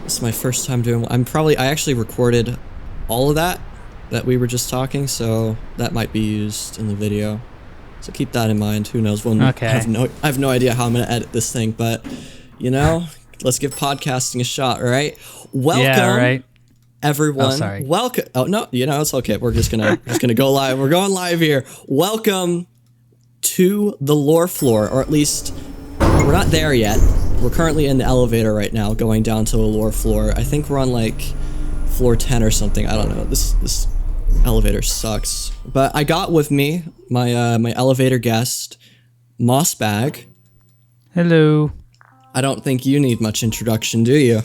This is my first time doing. I actually recorded all of that we were just talking, so that might be used in the video. So keep that in mind. Who knows? Okay. I have no idea how I'm gonna edit this thing, but let's give podcasting a shot. All right. Welcome. Yeah, right. Everyone. Oh, sorry. Welcome. Oh no, it's okay. We're just gonna go live. We're going live here. Welcome to the lore floor, or at least we're not there yet. We're currently in the elevator right now, going down to the lore floor. I think we're on like floor 10 or something. I don't know. This elevator sucks. But I got with me my my elevator guest, Mossbag. Hello. I don't think you need much introduction, do you?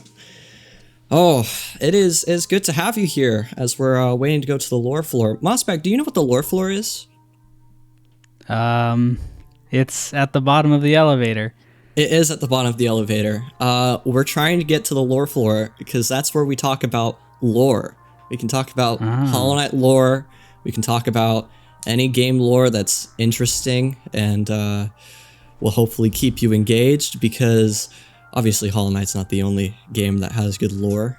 Oh, it's good to have you here as we're waiting to go to the lore floor. Mossbag, do you know what the lore floor is? It's at the bottom of the elevator. It is at the bottom of the elevator. We're trying to get to the lore floor because that's where we talk about lore. We can talk about Hollow Knight lore. We can talk about any game lore that's interesting and will hopefully keep you engaged because obviously Hollow Knight's not the only game that has good lore.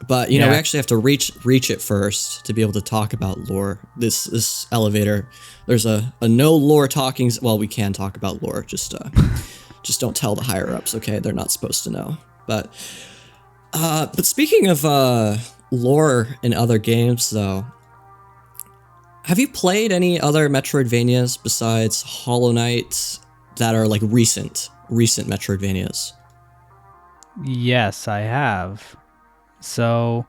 But we actually have to reach it first to be able to talk about lore. This elevator, there's a no lore talking. Well, we can talk about lore. Just don't tell the higher ups. Okay, they're not supposed to know. But speaking of lore in other games, though, have you played any other Metroidvanias besides Hollow Knight that are like recent Metroidvanias? Yes, I have. So,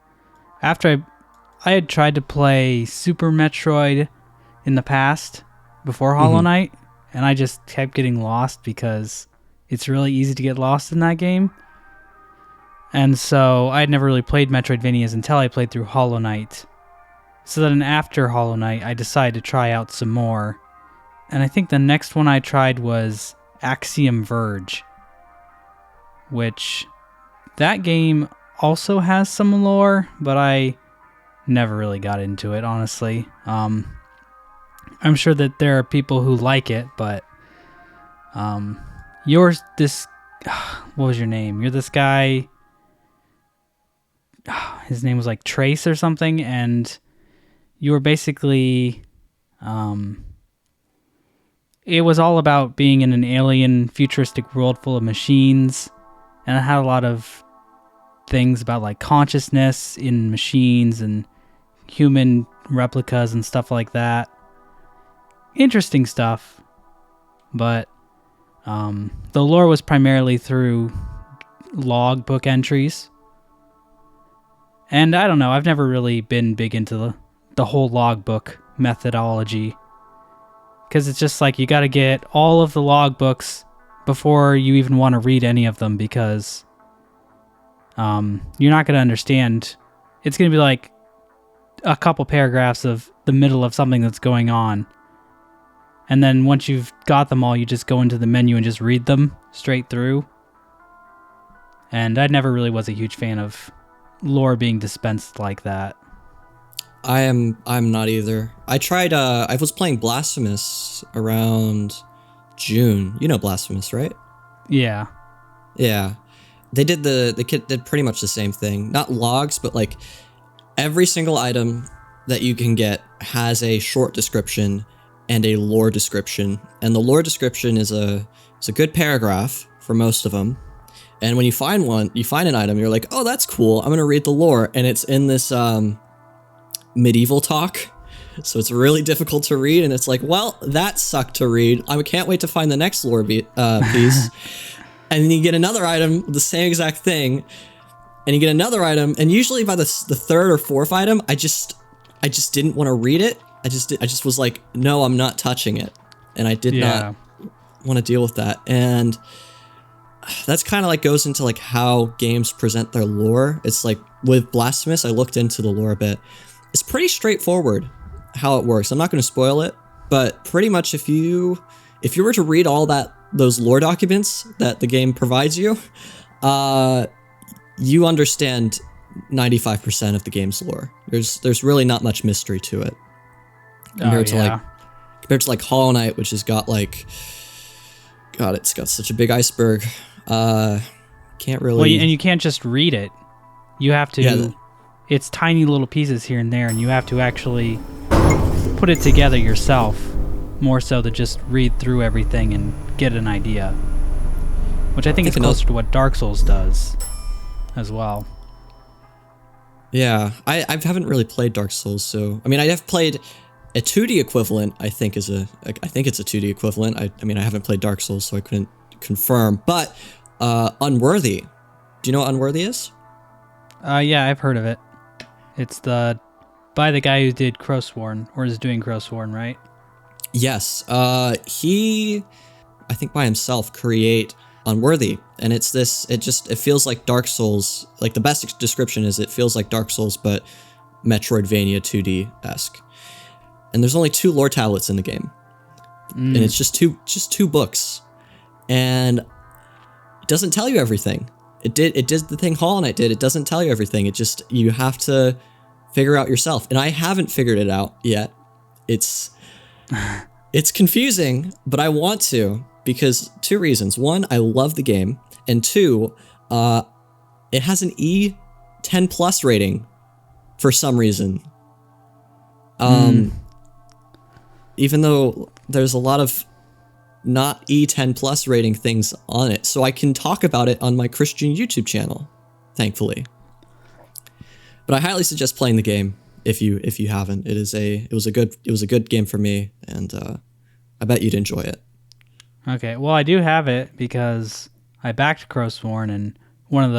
after I had tried to play Super Metroid in the past, before Hollow Knight, and I just kept getting lost because it's really easy to get lost in that game. And so, I had never really played Metroidvanias until I played through Hollow Knight. So then after Hollow Knight, I decided to try out some more. And I think the next one I tried was Axiom Verge, which that game also has some lore, but I never really got into it, honestly. I'm sure that there are people who like it, but what was your name? You're this guy, his name was like Trace or something, and you were basically, it was all about being in an alien futuristic world full of machines, and it had a lot of things about like consciousness in machines and human replicas and stuff like that. Interesting stuff, but the lore was primarily through logbook entries, and I don't know, I've never really been big into the whole logbook methodology, because it's just like you got to get all of the logbooks before you even want to read any of them, because you're not going to understand. It's going to be like a couple paragraphs of the middle of something that's going on. And then once you've got them all, you just go into the menu and just read them straight through. And I never really was a huge fan of lore being dispensed like that. I'm not either. I tried, I was playing Blasphemous around June. You know Blasphemous, right? Yeah. Yeah. The kit did pretty much the same thing. Not logs, but like every single item that you can get has a short description and a lore description. And the lore description is a good paragraph for most of them. And when you find an item, you're like, oh, that's cool. I'm going to read the lore. And it's in this medieval talk. So it's really difficult to read. And it's like, well, that sucked to read. I can't wait to find the next lore piece. And then you get another item, the same exact thing, and you get another item, and usually by the third or fourth item, I just didn't want to read it. I just was like, no, I'm not touching it, and I did not want to deal with that. And that's kind of like goes into like how games present their lore. It's like with Blasphemous, I looked into the lore a bit. It's pretty straightforward how it works. I'm not going to spoil it, but pretty much if you were to read all those lore documents that the game provides you, you understand 95% of the game's lore. There's really not much mystery to it compared to like Hollow Knight, which has got like, God, it's got such a big iceberg. Can't really. Well, and you can't just read it. You have to. Yeah. It's tiny little pieces here and there, and you have to actually put it together yourself, more so than just read through everything and get an idea. Which I think is closer to what Dark Souls does, as well. Yeah, I haven't really played Dark Souls, so I mean, I have played a 2D equivalent. I think it's a 2D equivalent. I mean, I haven't played Dark Souls, so I couldn't confirm. But Unworthy. Do you know what Unworthy is? Yeah, I've heard of it. It's by the guy who did Crowsworn, or is doing Crowsworn, right? Yes. He, I think by himself, create Unworthy, and it feels like Dark Souls. Like, the best description is it feels like Dark Souls, but Metroidvania 2D-esque. And there's only 2 lore tablets in the game, and it's just two books, and it doesn't tell you everything. It did the thing Hollow Knight did. It doesn't tell you everything. You have to figure out yourself, and I haven't figured it out yet. It's confusing, but I want to, because 2 reasons. 1, I love the game, and 2, it has an E10 plus rating for some reason. Even though there's a lot of not E10 plus rating things on it, so I can talk about it on my Christian YouTube channel, thankfully. But I highly suggest playing the game if you haven't. It was a good game for me, and I bet you'd enjoy it. Okay, well, I do have it because I backed Crowsworn, and one of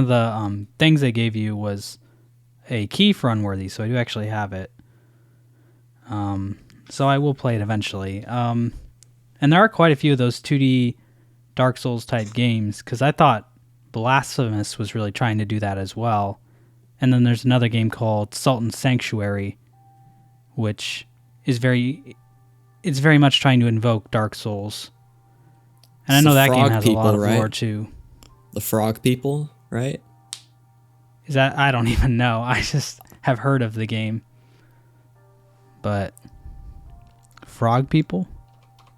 the things they gave you was a key for Unworthy, so I do actually have it. So I will play it eventually. And there are quite a few of those 2D Dark Souls type games, because I thought Blasphemous was really trying to do that as well. And then there's another game called Sultan's Sanctuary, which is very much trying to invoke Dark Souls. And I know that game has a lot of lore too. The frog people, right? Is that? I don't even know. I just have heard of the game. But frog people?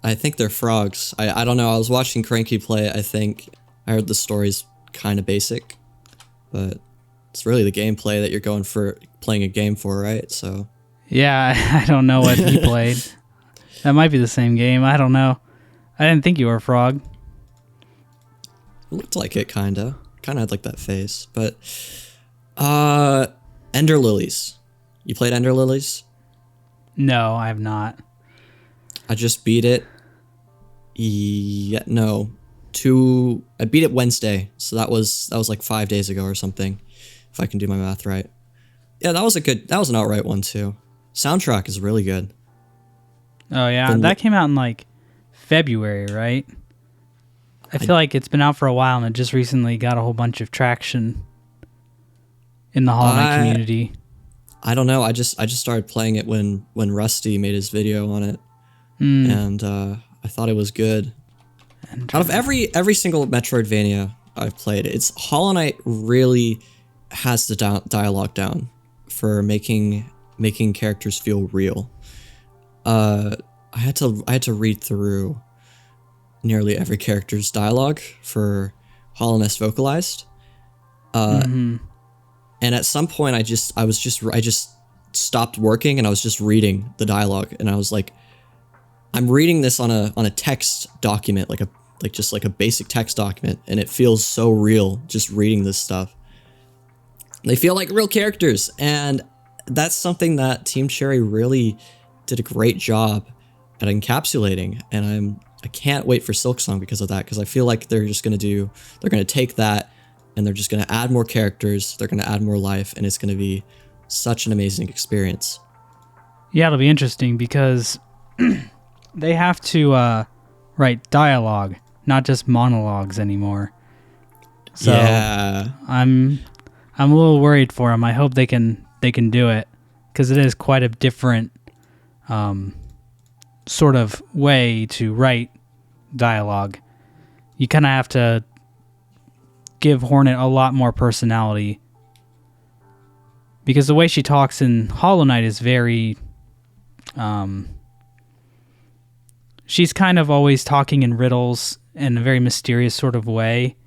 I think they're frogs. I don't know. I was watching Cranky play it. I think I heard the story's kind of basic, but it's really the gameplay that you're playing a game for, right? So yeah, I don't know what he played. That might be the same game. I don't know. I didn't think you were a frog. It looked like it, kinda had like that face. But Ender Lilies. You played Ender Lilies? No, I have not. I just beat it. I beat it Wednesday, so that was like 5 days ago or something, if I can do my math right. Yeah, that was an outright one too. Soundtrack is really good. Oh yeah, that came out in like February, right? I feel like it's been out for a while, and it just recently got a whole bunch of traction in the Hollow Knight community. I don't know. I just started playing it when Rusty made his video on it, and I thought it was good. Out of every single Metroidvania I've played, Hollow Knight really has the dialogue down for making characters feel real. I had to read through nearly every character's dialogue for Hallownest vocalized. And at some point I just stopped working, and I was just reading the dialogue, and I was like, I'm reading this on a text document, like a basic text document, and it feels so real just reading this stuff. They feel like real characters, and that's something that Team Cherry really did a great job at encapsulating, and I can't wait for Silksong because of that, because I feel like they're going to take that, and they're just going to add more characters, they're going to add more life, and it's going to be such an amazing experience. Yeah, it'll be interesting because they have to write dialogue, not just monologues anymore. So yeah. I'm a little worried for them. I hope they can do it, because it is quite a different sort of way to write dialogue. You kind of have to give Hornet a lot more personality, because the way she talks in Hollow Knight is very she's kind of always talking in riddles in a very mysterious sort of way.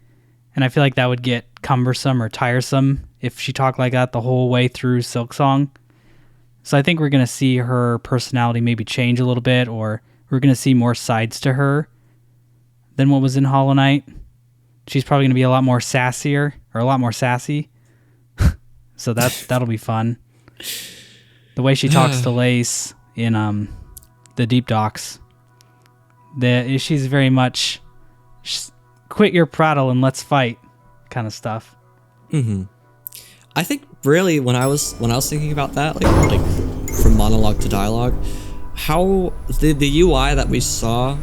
And I feel like that would get cumbersome or tiresome if she talked like that the whole way through Silksong. So I think we're going to see her personality maybe change a little bit, or we're going to see more sides to her than what was in Hollow Knight. She's probably going to be a lot more sassier, or a lot more sassy. So that'll be fun. The way she talks to Lace in the Deep Docks, she's very much quit your prattle and let's fight kind of stuff. Mm-hmm. I think really when I was thinking about that, like from monologue to dialogue, how the UI that we saw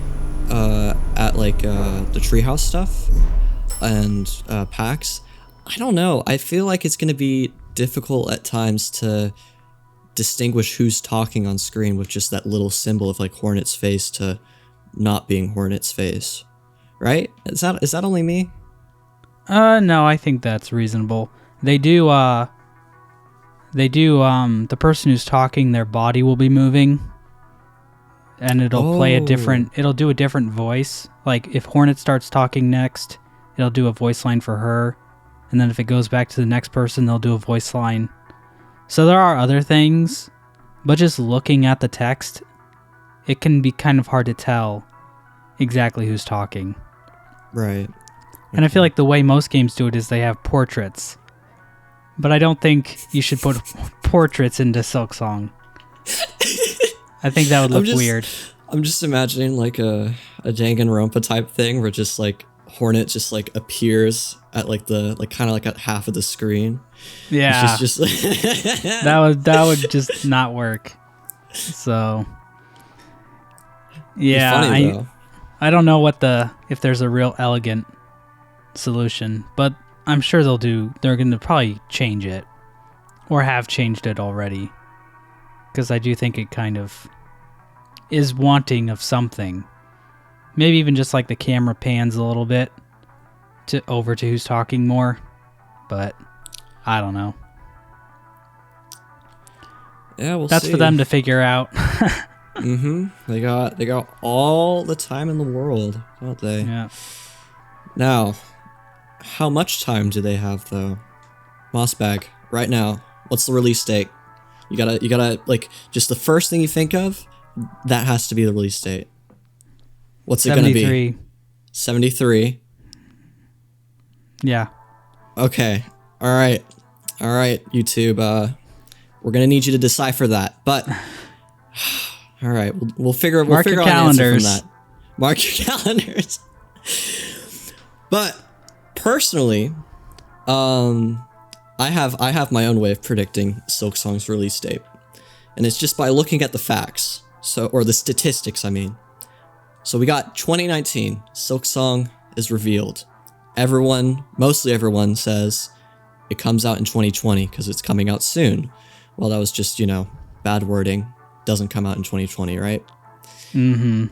at like the treehouse stuff and PAX, I don't know. I feel like it's going to be difficult at times to distinguish who's talking on screen with just that little symbol of like Hornet's face to not being Hornet's face, right? Is that only me? No, I think that's reasonable. They do the person who's talking, their body will be moving, and it'll do a different voice. Like if Hornet starts talking next, it'll do a voice line for her, and then if it goes back to the next person, they'll do a voice line. So there are other things, but just looking at the text, it can be kind of hard to tell exactly who's talking. Right. And I feel like the way most games do it is they have portraits. But I don't think you should put portraits into Silksong. I think that would look weird. I'm just imagining like a Danganronpa type thing where just like Hornet just like appears at like the kind of like at half of the screen. Yeah. She's just that would just not work. So yeah, funny, I don't know if there's a real elegant solution, but I'm sure they're going to probably change it or have changed it already, because I do think it kind of is wanting of something. Maybe even just like the camera pans a little bit over to who's talking more, but I don't know. Yeah, we'll That's see. for them to figure out. Mm-hmm. They got all the time in the world, don't they? Yeah. Now, how much time do they have though? Mossbag, right now, what's the release date? You gotta like just the first thing you think of, that has to be the release date. What's it gonna be? 73. Yeah. Okay. All right, YouTube. We're gonna need you to decipher that, but all right, we'll figure out an answer from that. Mark your calendars. But personally, I have my own way of predicting Silksong's release date, and it's just by looking at the facts, or the statistics, I mean. So we got 2019, Silksong is revealed. Mostly everyone says it comes out in 2020 because it's coming out soon. Well, that was just, bad wording. Doesn't come out in 2020, right? Mm-hmm.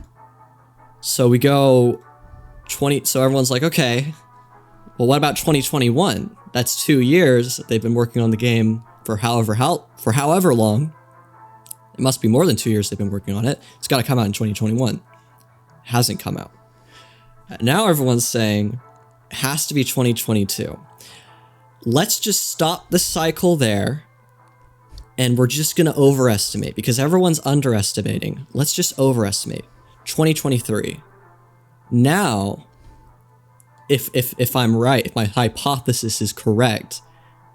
So we go so everyone's like, okay, well, what about 2021? That's 2 years. They've been working on the game for however long. It must be more than 2 years they've been working on it. It's got to come out in 2021. Hasn't come out. Now everyone's saying it has to be 2022. Let's just stop the cycle there, and we're just going to overestimate because everyone's underestimating. Let's just overestimate. 2023. Now, if I'm right, if my hypothesis is correct,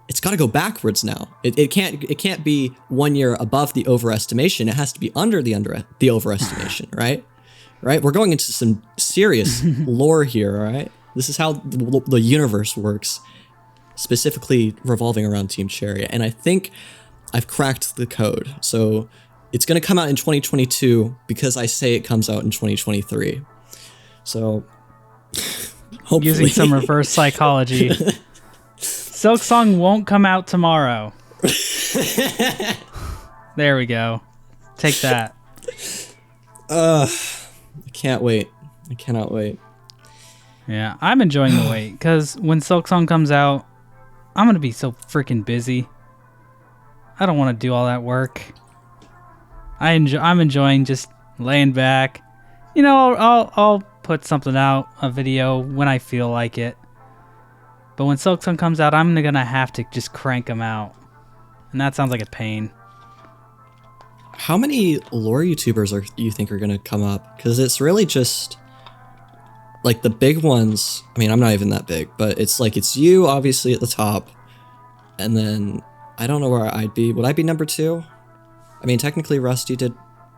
it's got to go backwards now. It can't be 1 year above the overestimation. It has to be under the overestimation, right? Right? We're going into some serious lore here, all right? This is how the universe works, specifically revolving around Team Chariot. And I think I've cracked the code. So it's going to come out in 2022 because I say it comes out in 2023. So hopefully. Using some reverse psychology. Silksong won't come out tomorrow. There we go. Take that. I can't wait. I cannot wait. Yeah, I'm enjoying the wait because when Silksong comes out, I'm going to be so freaking busy. I don't want to do all that work. I'm enjoying just laying back, I'll put something out, a video, when I feel like it. But when Silksong comes out, I'm gonna have to just crank them out, and that sounds like a pain. How many lore YouTubers you think are gonna come up? Because it's really just like the big ones. I mean, I'm not even that big, but it's like it's you obviously at the top, and then I don't know where I'd be. Would I be number 2? I mean, technically Rusty did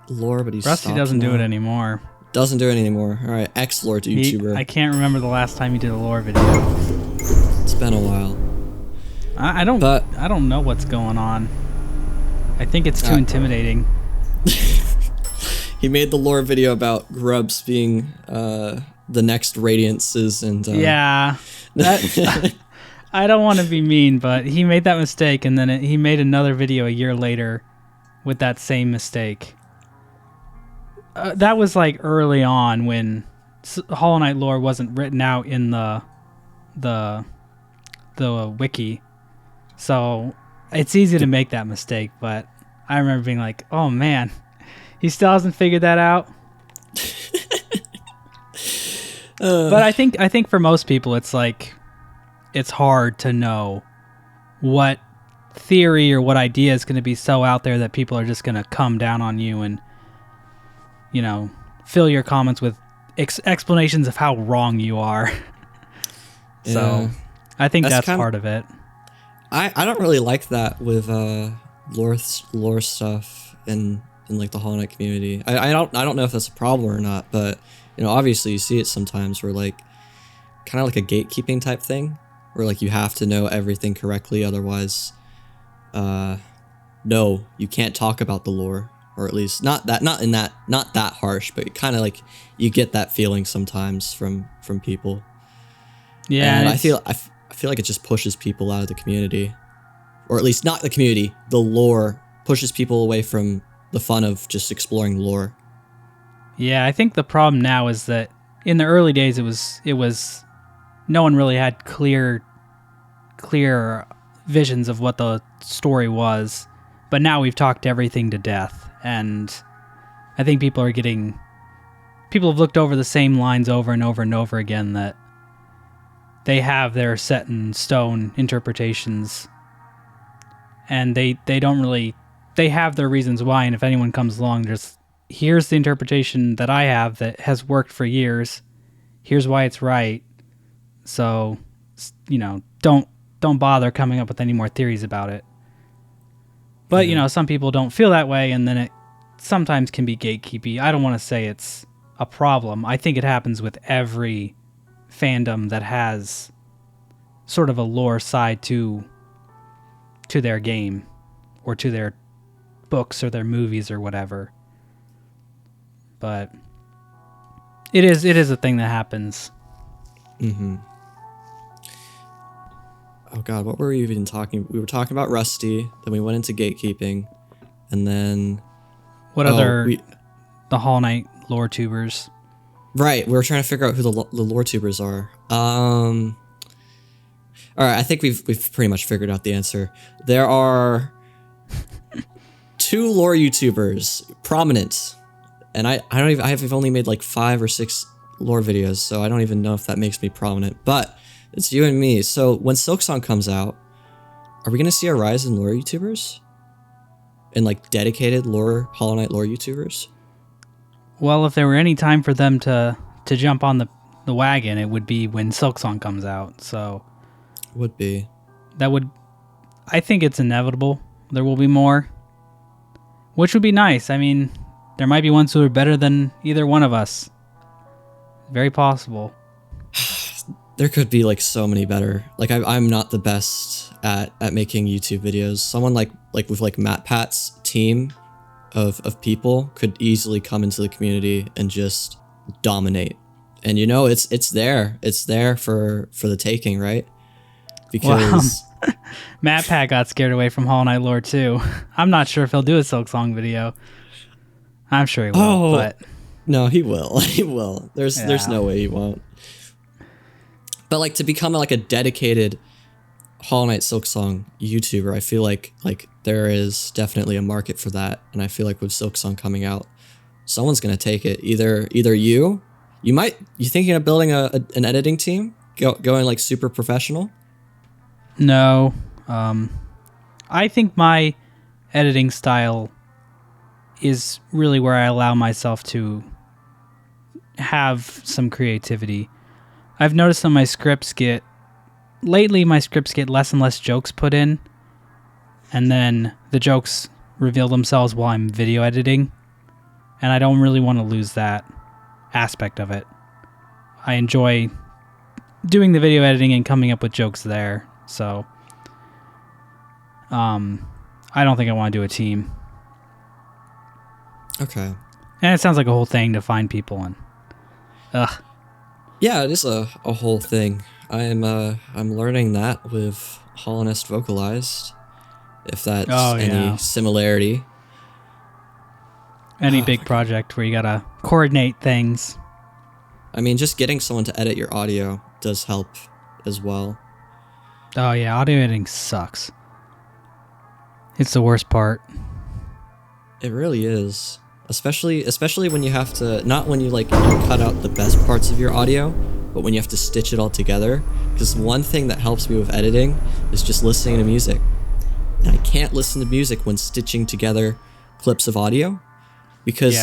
lore, but Rusty doesn't do it anymore. Doesn't do it anymore. All right, ex-lore YouTuber. I can't remember the last time he did a lore video. It's been a while. I don't know what's going on. I think it's too intimidating. He made the lore video about grubs being the next Radiances and yeah. I don't want to be mean, but he made that mistake, and then he made another video a year later with that same mistake. That was like early on when Hollow Knight lore wasn't written out in the wiki, so it's easy to make that mistake. But I remember being like, "Oh man, he still hasn't figured that out." But I think for most people, it's like it's hard to know what theory or what idea is going to be so out there that people are just going to come down on you and, fill your comments with explanations of how wrong you are. So I think that's part of it. I don't really like that with lore stuff in like the Hollow Knight community. I don't know if that's a problem or not, but obviously you see it sometimes where like kind of like a gatekeeping type thing where like you have to know everything correctly, otherwise no, you can't talk about the lore, or at least not that harsh, but kind of like you get that feeling sometimes from people. Yeah, and I feel like it just pushes people out of the community, or at least not the community. The lore pushes people away from the fun of just exploring lore. Yeah, I think the problem now is that in the early days it was no one really had clear visions of what the story was, but now we've talked everything to death, and I think people have looked over the same lines over and over and over again, that they have their set in stone interpretations, and they have their reasons why, and if anyone comes along, here's the interpretation that I have that has worked for years, here's why it's right, so don't bother coming up with any more theories about it. But some people don't feel that way, and then it sometimes can be gatekeepy. I don't want to say it's a problem. I think it happens with every fandom that has sort of a lore side to their game or to their books or their movies or whatever. But it is a thing that happens. Mm-hmm. Oh god, what were we even talking? We were talking about Rusty, then we went into gatekeeping, and then the Hollow Knight lore tubers. Right, we were trying to figure out who the lore tubers are. All right, I think we've pretty much figured out the answer. There are 2 lore YouTubers, prominent, and I've only made like 5 or 6 lore videos, so I don't even know if that makes me prominent, but it's you and me. So when Silksong comes out, are we gonna see a rise in lore YouTubers? And like dedicated Hollow Knight lore YouTubers? Well, if there were any time for them to jump on the wagon, it would be when Silksong comes out. So would be. I think it's inevitable. There will be more, which would be nice. I mean, there might be ones who are better than either one of us. Very possible. There could be like so many better. Like I'm not the best at making YouTube videos. Someone like with like MatPat's team of people could easily come into the community and just dominate. And it's there. It's there for the taking, right? Because MatPat got scared away from Hollow Knight lore too. I'm not sure if he'll do a Silksong video. I'm sure he will, but no, he will. He will. There's no way he won't. But like to become like a dedicated Hollow Knight Silksong YouTuber, I feel like there is definitely a market for that, and I feel like with Silksong coming out, someone's gonna take it. Either you thinking of building an editing team, going like super professional? No. I think my editing style is really where I allow myself to have some creativity. I've noticed that my scripts get less and less jokes put in, and then the jokes reveal themselves while I'm video editing, and I don't really want to lose that aspect of it. I enjoy doing the video editing and coming up with jokes there, so I don't think I want to do a team. Okay. And it sounds like a whole thing to find people in. Ugh. Yeah, it is a whole thing. I'm learning that with Hallownest Vocalized, if that's any similarity. Any big project where you gotta coordinate things. I mean, just getting someone to edit your audio does help as well. Oh yeah, audio editing sucks. It's the worst part. It really is. Especially when you have to, not when you like you cut out the best parts of your audio, but when you have to stitch it all together. Because one thing that helps me with editing is just listening to music. And I can't listen to music when stitching together clips of audio, because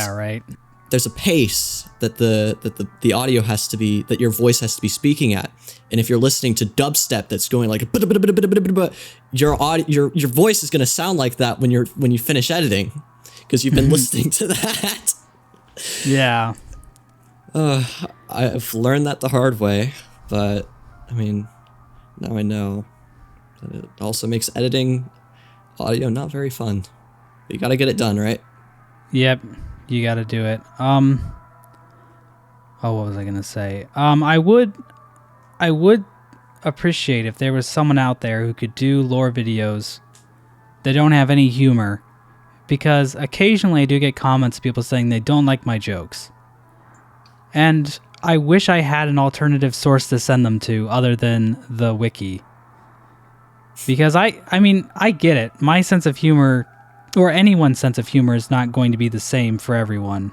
there's a pace that the audio has to be, that your voice has to be speaking at. And if you're listening to dubstep that's going like your voice is going to sound like that when you finish editing, because you've been listening to that. Yeah. I've learned that the hard way, but I mean, now I know that it also makes editing audio not very fun. But you got to get it done, right? Yep, you got to do it. What was I gonna say? I would appreciate if there was someone out there who could do lore videos that don't have any humor, because occasionally I do get comments of people saying they don't like my jokes. And I wish I had an alternative source to send them to other than the wiki. Because I mean, I get it. My sense of humor, or anyone's sense of humor, is not going to be the same for everyone.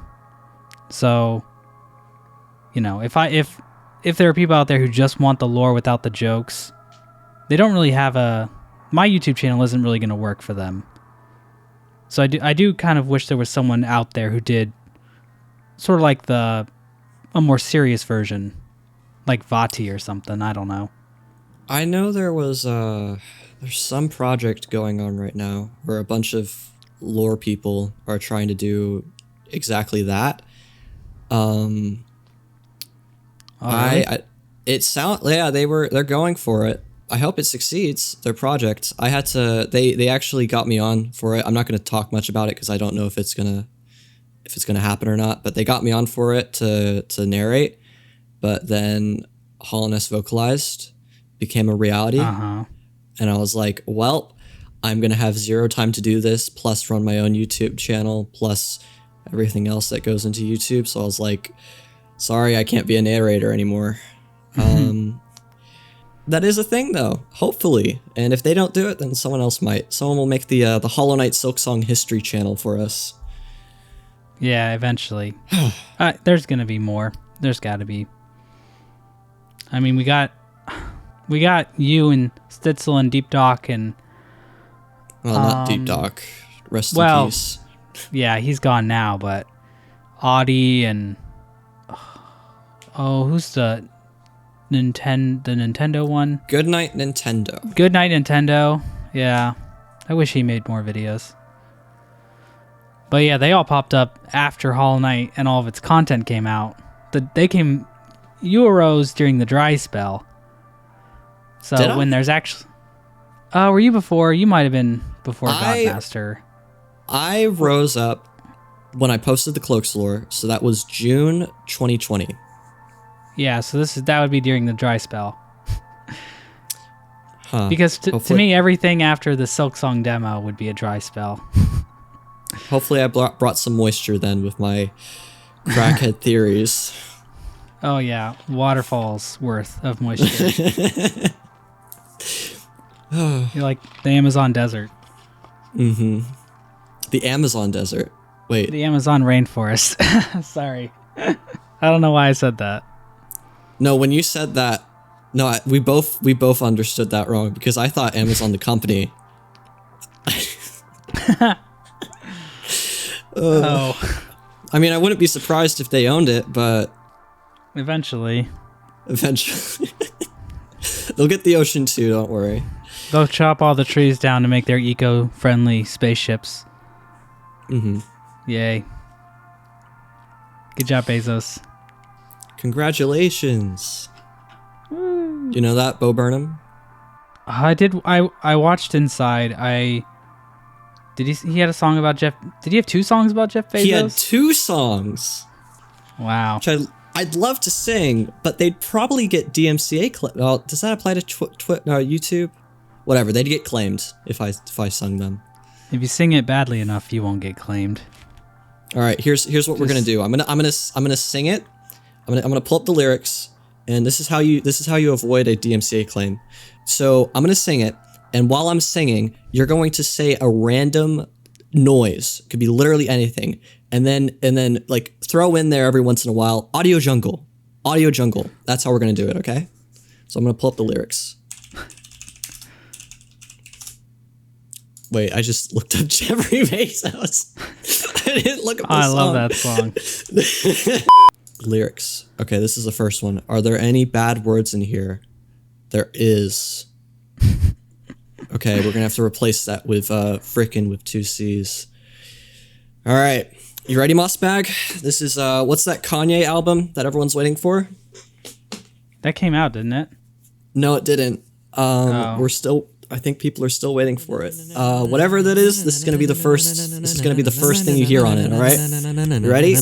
So, you know, if there are people out there who just want the lore without the jokes, they don't really have my YouTube channel isn't really going to work for them. So I do kind of wish there was someone out there who did sort of like a more serious version, like Vati or something. I don't know. I know there's some project going on right now where a bunch of lore people are trying to do exactly that. They're going for it. I hope it succeeds, their project. They actually got me on for it. I'm not going to talk much about it because I don't know if it's gonna happen or not, but they got me on for it to narrate. But then Hallownest Vocalized became a reality. And I was like, well, I'm going to have zero time to do this, plus run my own YouTube channel, plus everything else that goes into YouTube. So I was like, sorry, I can't be a narrator anymore. That is a thing, though, hopefully. And if they don't do it, then someone else might. Someone will make the Hollow Knight Silksong history channel for us. Yeah, eventually. There's going to be more. There's got to be. I mean, we got you and Stitzel and Deep Doc and... Well, not Deep Doc. Rest in peace. Yeah, he's gone now, but Audie and... Oh, who's the Nintendo one? Goodnight Nintendo. Goodnight Nintendo. Yeah. I wish he made more videos. But yeah, they all popped up after Hollow Knight and all of its content came out. You arose during the dry spell. So when there's actually... were you before? You might have been before Godmaster. I rose up when I posted the Cloaks lore, so that was June 2020. Yeah, so that would be during the dry spell. Because to me, everything after the Silksong demo would be a dry spell. Hopefully I brought some moisture then with my crackhead theories. Oh yeah, waterfalls worth of moisture. You're like the Amazon desert. The Amazon desert. Wait. The Amazon rainforest. Sorry. I don't know why I said that. No, when you said that, no, we both understood that wrong because I thought Amazon the company. Oh. I mean, I wouldn't be surprised if they owned it, but Eventually. They'll get the ocean too, don't worry. They'll chop all the trees down to make their eco-friendly spaceships. Mm-hmm. Yay. Good job, Bezos. Congratulations. Do you know that, Bo Burnham? I did. I watched Inside. He had a song about Jeff. Did he have 2 songs about Jeff Bezos? He had 2 songs. Wow. Which I'd love to sing, but they'd probably get DMCA. Well, does that apply to YouTube? Whatever, they'd get claimed if I sung them. If you sing it badly enough, you won't get claimed. All right, here's what we're gonna do. I'm gonna sing it. I'm gonna pull up the lyrics, and this is how you avoid a DMCA claim. So I'm gonna sing it, and while I'm singing, you're going to say a random noise. Could be literally anything, and then like throw in there every once in a while audio jungle. That's how we're gonna do it. Okay. So I'm gonna pull up the lyrics. Wait, I just looked up Jeffrey Bezos. I didn't look up the song. I love that song. Lyrics. Okay, this is the first one. Are there any bad words in here? There is. Okay, we're gonna have to replace that with frickin' with 2 C's. All right, you ready, Mossbag? This is what's that Kanye album that everyone's waiting for? That came out, didn't it? No, it didn't. I think people are still waiting for it. Whatever that is, this is gonna be the first. This is gonna be the first thing you hear on it. All right, you ready?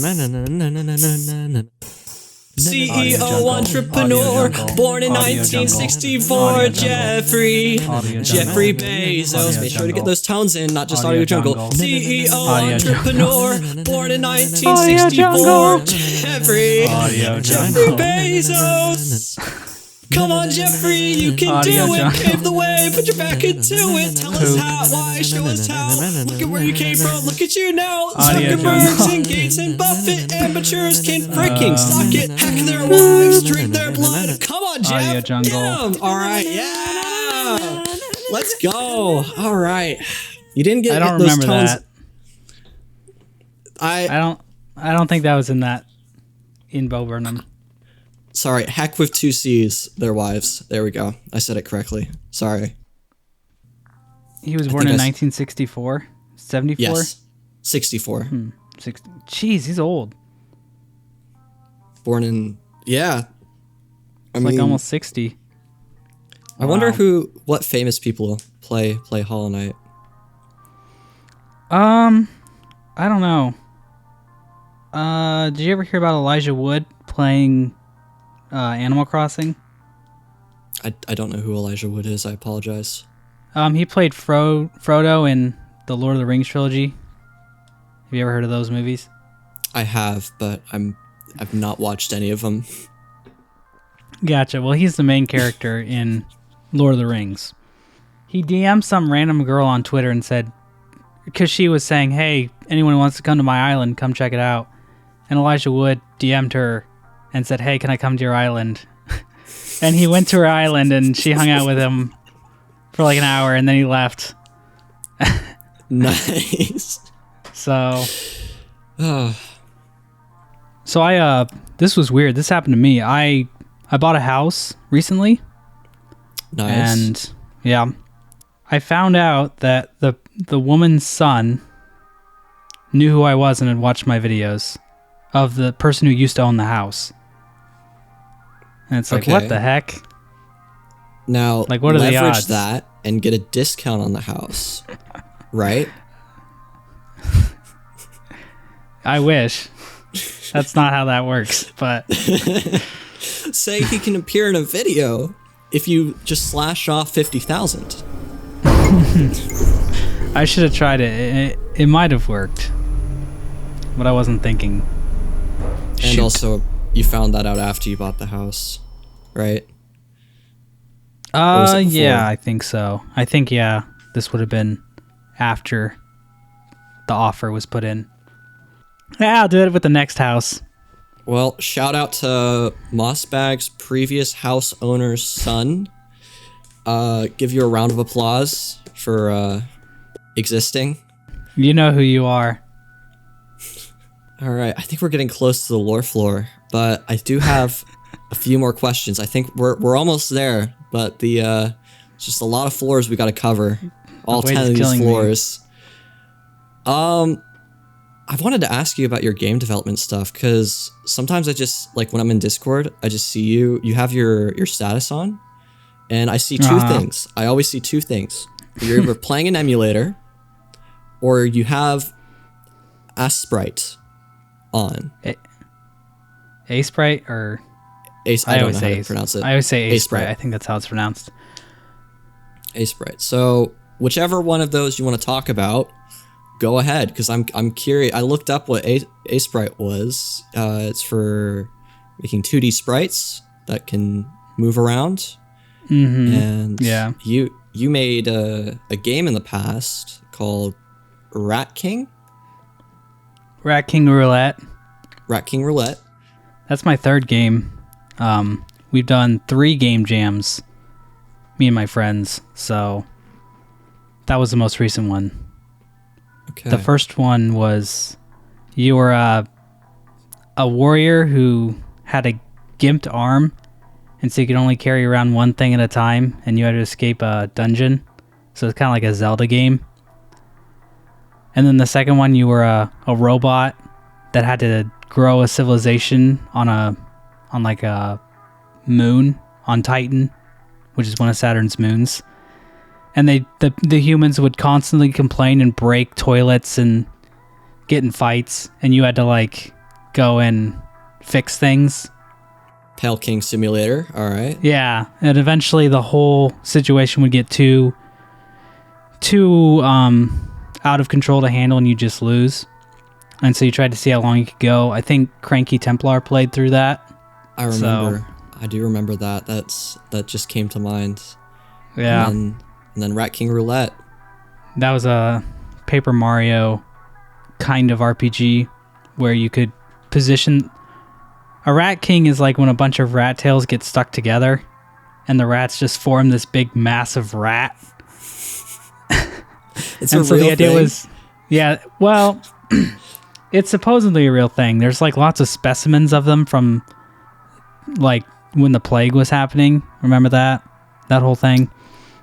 CEO entrepreneur, born in 1964, Jeffrey Bezos. Make sure to get those tones in, not just Audio Jungle. CEO entrepreneur, born in 1964, Jeffrey Bezos. Come on, Jeffrey, you can do it. Pave the way, put your back into it. Tell us how, why, show us how. Look at where you came from, look at you now. Zuckerbergs and Gates and Buffett, amateurs can freaking suck it. Hack their wives, drink their blood. Come on, Jeff. Get 'em. All right, yeah. Let's go. All right. You didn't get I don't those remember tones. That. I don't think that was in Bo Burnham. Sorry, heck with 2 C's, their wives. There we go. I said it correctly. Sorry. He was born in 1964? 74? Yes. 64. 60. Jeez, he's old. Born in... Yeah. It's like almost 60. I wonder what famous people play Hollow Knight. I don't know. Did you ever hear about Elijah Wood playing... Animal Crossing? I don't know who Elijah Wood is. I apologize. He played Frodo in the Lord of the Rings trilogy. Have you ever heard of those movies? I have, but I've not watched any of them. Gotcha. Well, he's the main character in Lord of the Rings. He DM'd some random girl on Twitter and said, because she was saying, hey, anyone who wants to come to my island, come check it out. And Elijah Wood DM'd her and said, hey, can I come to your island? And he went to her island and she hung out with him for like an hour and then he left. Nice. So this was weird. This happened to me. I bought a house recently. Nice. And yeah, I found out that the woman's son knew who I was and had watched my videos of the person who used to own the house. And it's like, what the heck? Now, like, what are the odds? Leverage that and get a discount on the house, right? I wish. That's not how that works, but... Say he can appear in a video if you just slash off 50,000. I should have tried it. It might have worked, but I wasn't thinking. And also, you found that out after you bought the house, right? Yeah, I think so. I think, yeah, this would have been after the offer was put in. Yeah, I'll do it with the next house. Well, shout out to Mossbag's previous house owner's son. Give you a round of applause for existing. You know who you are. All right, I think we're getting close to the lore floor, but I do have a few more questions. I think we're almost there, but it's just a lot of floors we got to cover. All 10 of these floors. I wanted to ask you about your game development stuff, because sometimes I just, like, when I'm in Discord, I just see you have your status on, and I see two things. I always see two things. You're either playing an emulator, or you have a sprite on. A sprite or Ace? I don't know how to pronounce it. I always say A sprite. I think that's how it's pronounced. A sprite. So whichever one of those you want to talk about, go ahead, because I'm curious. I looked up what A sprite was. It's for making 2D sprites that can move around. Mm-hmm. And yeah, you made a game in the past called Rat King Roulette. Rat King Roulette. That's my third game. We've done 3 game jams, me and my friends. So that was the most recent one. Okay. The first one was you were a warrior who had a gimped arm, and so you could only carry around one thing at a time, and you had to escape a dungeon. So it's kind of like a Zelda game. And then the second one, you were a robot that had to grow a civilization on like a moon on Titan, which is one of Saturn's moons. And the humans would constantly complain and break toilets and get in fights, and you had to like go and fix things. Pale King Simulator, all right. Yeah, and eventually the whole situation would get too out of control to handle, and you just lose. And so you tried to see how long you could go. I think Cranky Templar played through that. I remember. I do remember that. That just came to mind. Yeah. And then Rat King Roulette. That was a Paper Mario kind of RPG where you could position... A Rat King is like when a bunch of rat tails get stuck together and the rats just form this big massive rat. It's and a so real the idea thing? Was... Yeah, well... It's supposedly a real thing. There's like lots of specimens of them from like when the plague was happening. Remember that whole thing?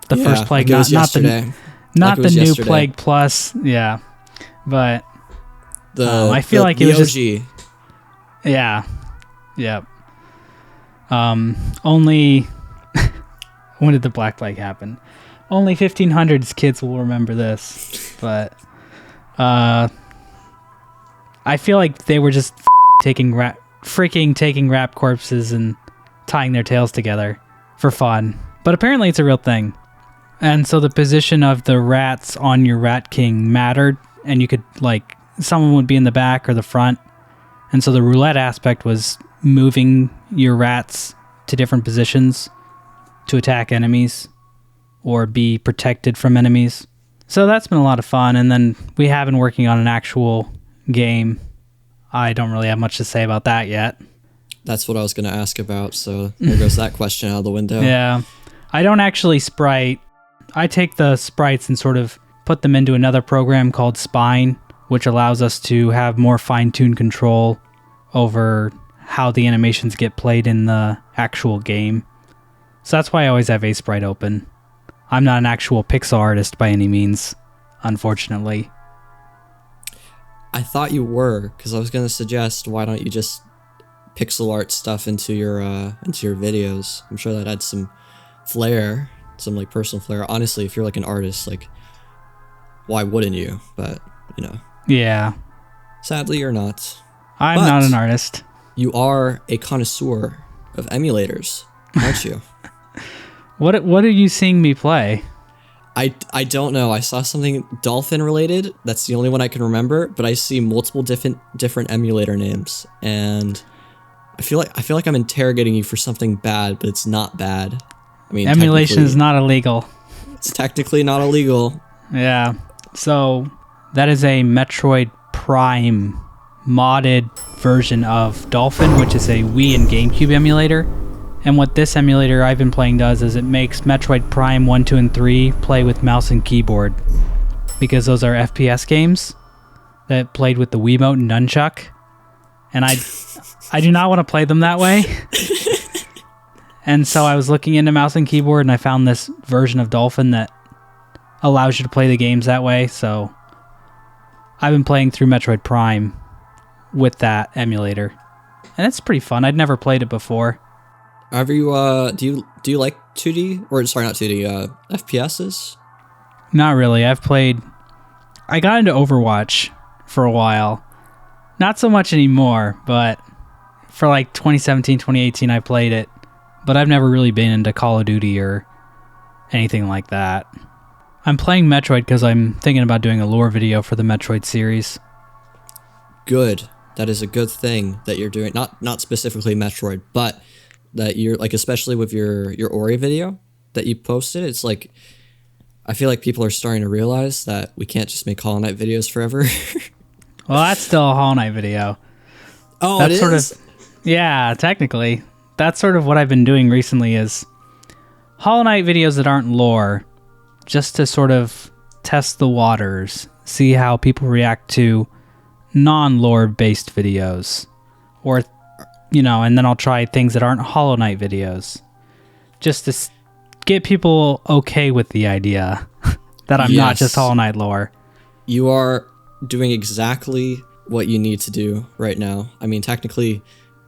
The first plague, like not the new plague plus. Yeah, but I feel like it was OG. Just yeah. Only when did the Black Plague happen? Only 1500s kids will remember this, but I feel like they were just taking rat corpses and tying their tails together for fun. But apparently it's a real thing. And so the position of the rats on your Rat King mattered, and you could, like, someone would be in the back or the front. And so the roulette aspect was moving your rats to different positions to attack enemies or be protected from enemies. So that's been a lot of fun. And then we have been working on an actual game. I don't really have much to say about that yet. That's what I was going to ask about, so there goes that question out of the window. Yeah. I don't actually sprite. I take the sprites and sort of put them into another program called Spine, which allows us to have more fine-tuned control over how the animations get played in the actual game. So that's why I always have a sprite open. I'm not an actual pixel artist by any means, unfortunately. I thought you were, because I was going to suggest, why don't you just pixel art stuff into your videos? I'm sure that adds some flair, some like personal flair. Honestly, if you're like an artist, like, why wouldn't you? But, you know. Yeah. Sadly, you're not. I'm not an artist. You are a connoisseur of emulators, aren't you? What are you seeing me play? I don't know. I saw something dolphin related. That's the only one I can remember, but I see multiple different emulator names, and I feel like I'm interrogating you for something bad, but it's not bad. I mean, emulation is not illegal. It's technically not illegal. Yeah. So that is a Metroid Prime modded version of Dolphin, which is a Wii and GameCube emulator. And what this emulator I've been playing does is it makes Metroid Prime 1, 2, and 3 play with mouse and keyboard, because those are FPS games that played with the Wiimote and nunchuck. And I do not want to play them that way. And so I was looking into mouse and keyboard, and I found this version of Dolphin that allows you to play the games that way. So I've been playing through Metroid Prime with that emulator, and it's pretty fun. I'd never played it before. Have you do you like 2D, or sorry, not 2D, FPSs? Not really. I got into Overwatch for a while. Not so much anymore, but for like 2017, 2018 I played it. But I've never really been into Call of Duty or anything like that. I'm playing Metroid because I'm thinking about doing a lore video for the Metroid series. Good. That is a good thing that you're doing. Not specifically Metroid, but that you're like, especially with your Ori video that you posted. It's like, I feel like people are starting to realize that we can't just make Hollow Knight videos forever. Well, that's still a Hollow Knight video. Oh, that's it sort is? of, yeah, technically. That's sort of what I've been doing recently is Hollow Knight videos that aren't lore, just to sort of test the waters, see how people react to non-lore based videos. Or, and then I'll try things that aren't Hollow Knight videos, just to get people okay with the idea that I'm not just Hollow Knight lore. You are doing exactly what you need to do right now. I mean, technically,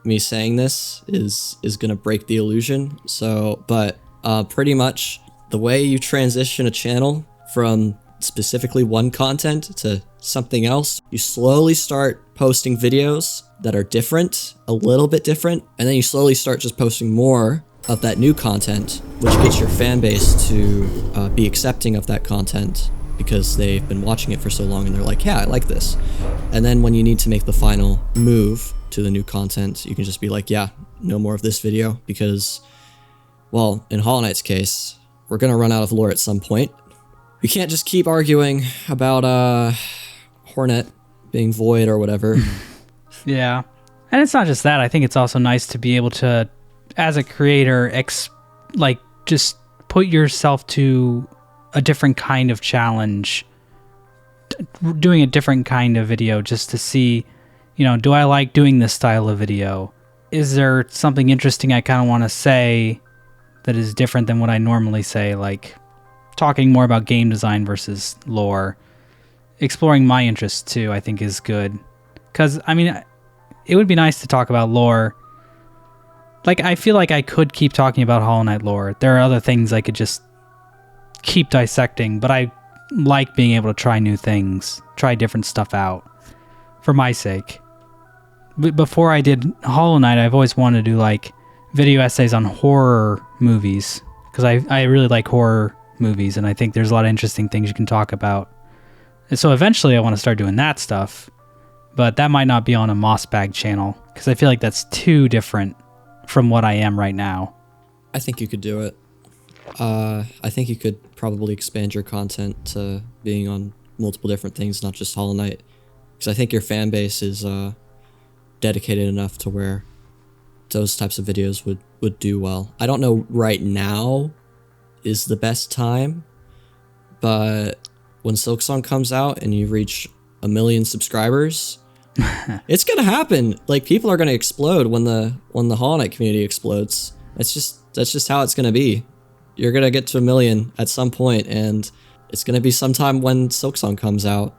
me saying this is going to break the illusion. So, but pretty much the way you transition a channel from specifically one content to something else, you slowly start posting videos that are different, a little bit different, and then you slowly start just posting more of that new content, which gets your fan base to be accepting of that content because they've been watching it for so long and they're like, yeah, I like this. And then when you need to make the final move to the new content, you can just be like, yeah, no more of this video, because, well, in Hollow Knight's case, we're going to run out of lore at some point. We can't just keep arguing about Hornet being void or whatever. Yeah. And it's not just that. I think it's also nice to be able to, as a creator, just put yourself to a different kind of challenge, doing a different kind of video just to see, do I like doing this style of video? Is there something interesting I kind of want to say that is different than what I normally say, like talking more about game design versus lore? Exploring my interests too, I think, is good. Because, I mean, it would be nice to talk about lore. Like, I feel like I could keep talking about Hollow Knight lore. There are other things I could just keep dissecting, but I like being able to try new things, try different stuff out, for my sake. Before I did Hollow Knight, I've always wanted to do, like, video essays on horror movies, because I really like horror movies, and I think there's a lot of interesting things you can talk about. And so eventually I want to start doing that stuff, but that might not be on a Mossbag channel, because I feel like that's too different from what I am right now. I think you could do it. I think you could probably expand your content to being on multiple different things, not just Hollow Knight, because I think your fan base is dedicated enough to where those types of videos would do well. I don't know right now is the best time, but when Silksong comes out and you reach 1 million subscribers, it's gonna happen. Like, people are gonna explode when the Hollow Knight community explodes. That's just how it's gonna be. You're gonna get to 1 million at some point, and it's gonna be sometime when Silksong comes out.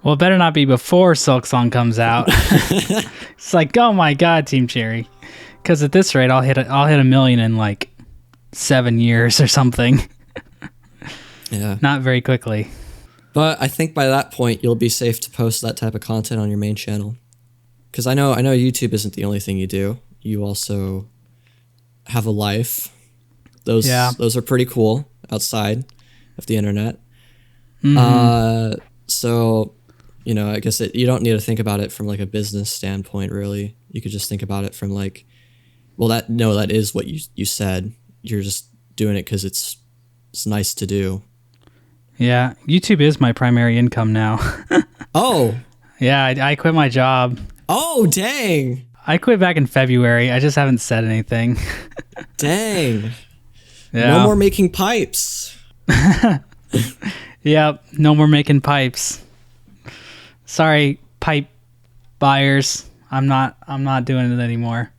Well, it better not be before Silksong comes out. It's like, oh my god, Team Cherry, because at this rate, I'll hit 1 million in like 7 years or something. Yeah, not very quickly. But I think by that point, you'll be safe to post that type of content on your main channel. Because I know YouTube isn't the only thing you do. You also have a life. Those are pretty cool outside of the internet. Mm-hmm. So, I guess you don't need to think about it from like a business standpoint, really. You could just think about it from like, well, that is what you said. You're just doing it because it's nice to do. Yeah, YouTube is my primary income now. Oh, Yeah, I quit my job. Oh, dang. I quit back in February. I just haven't said anything. Dang. Yeah. No more making pipes. Yep. No more making pipes. Sorry, pipe buyers. I'm not doing it anymore.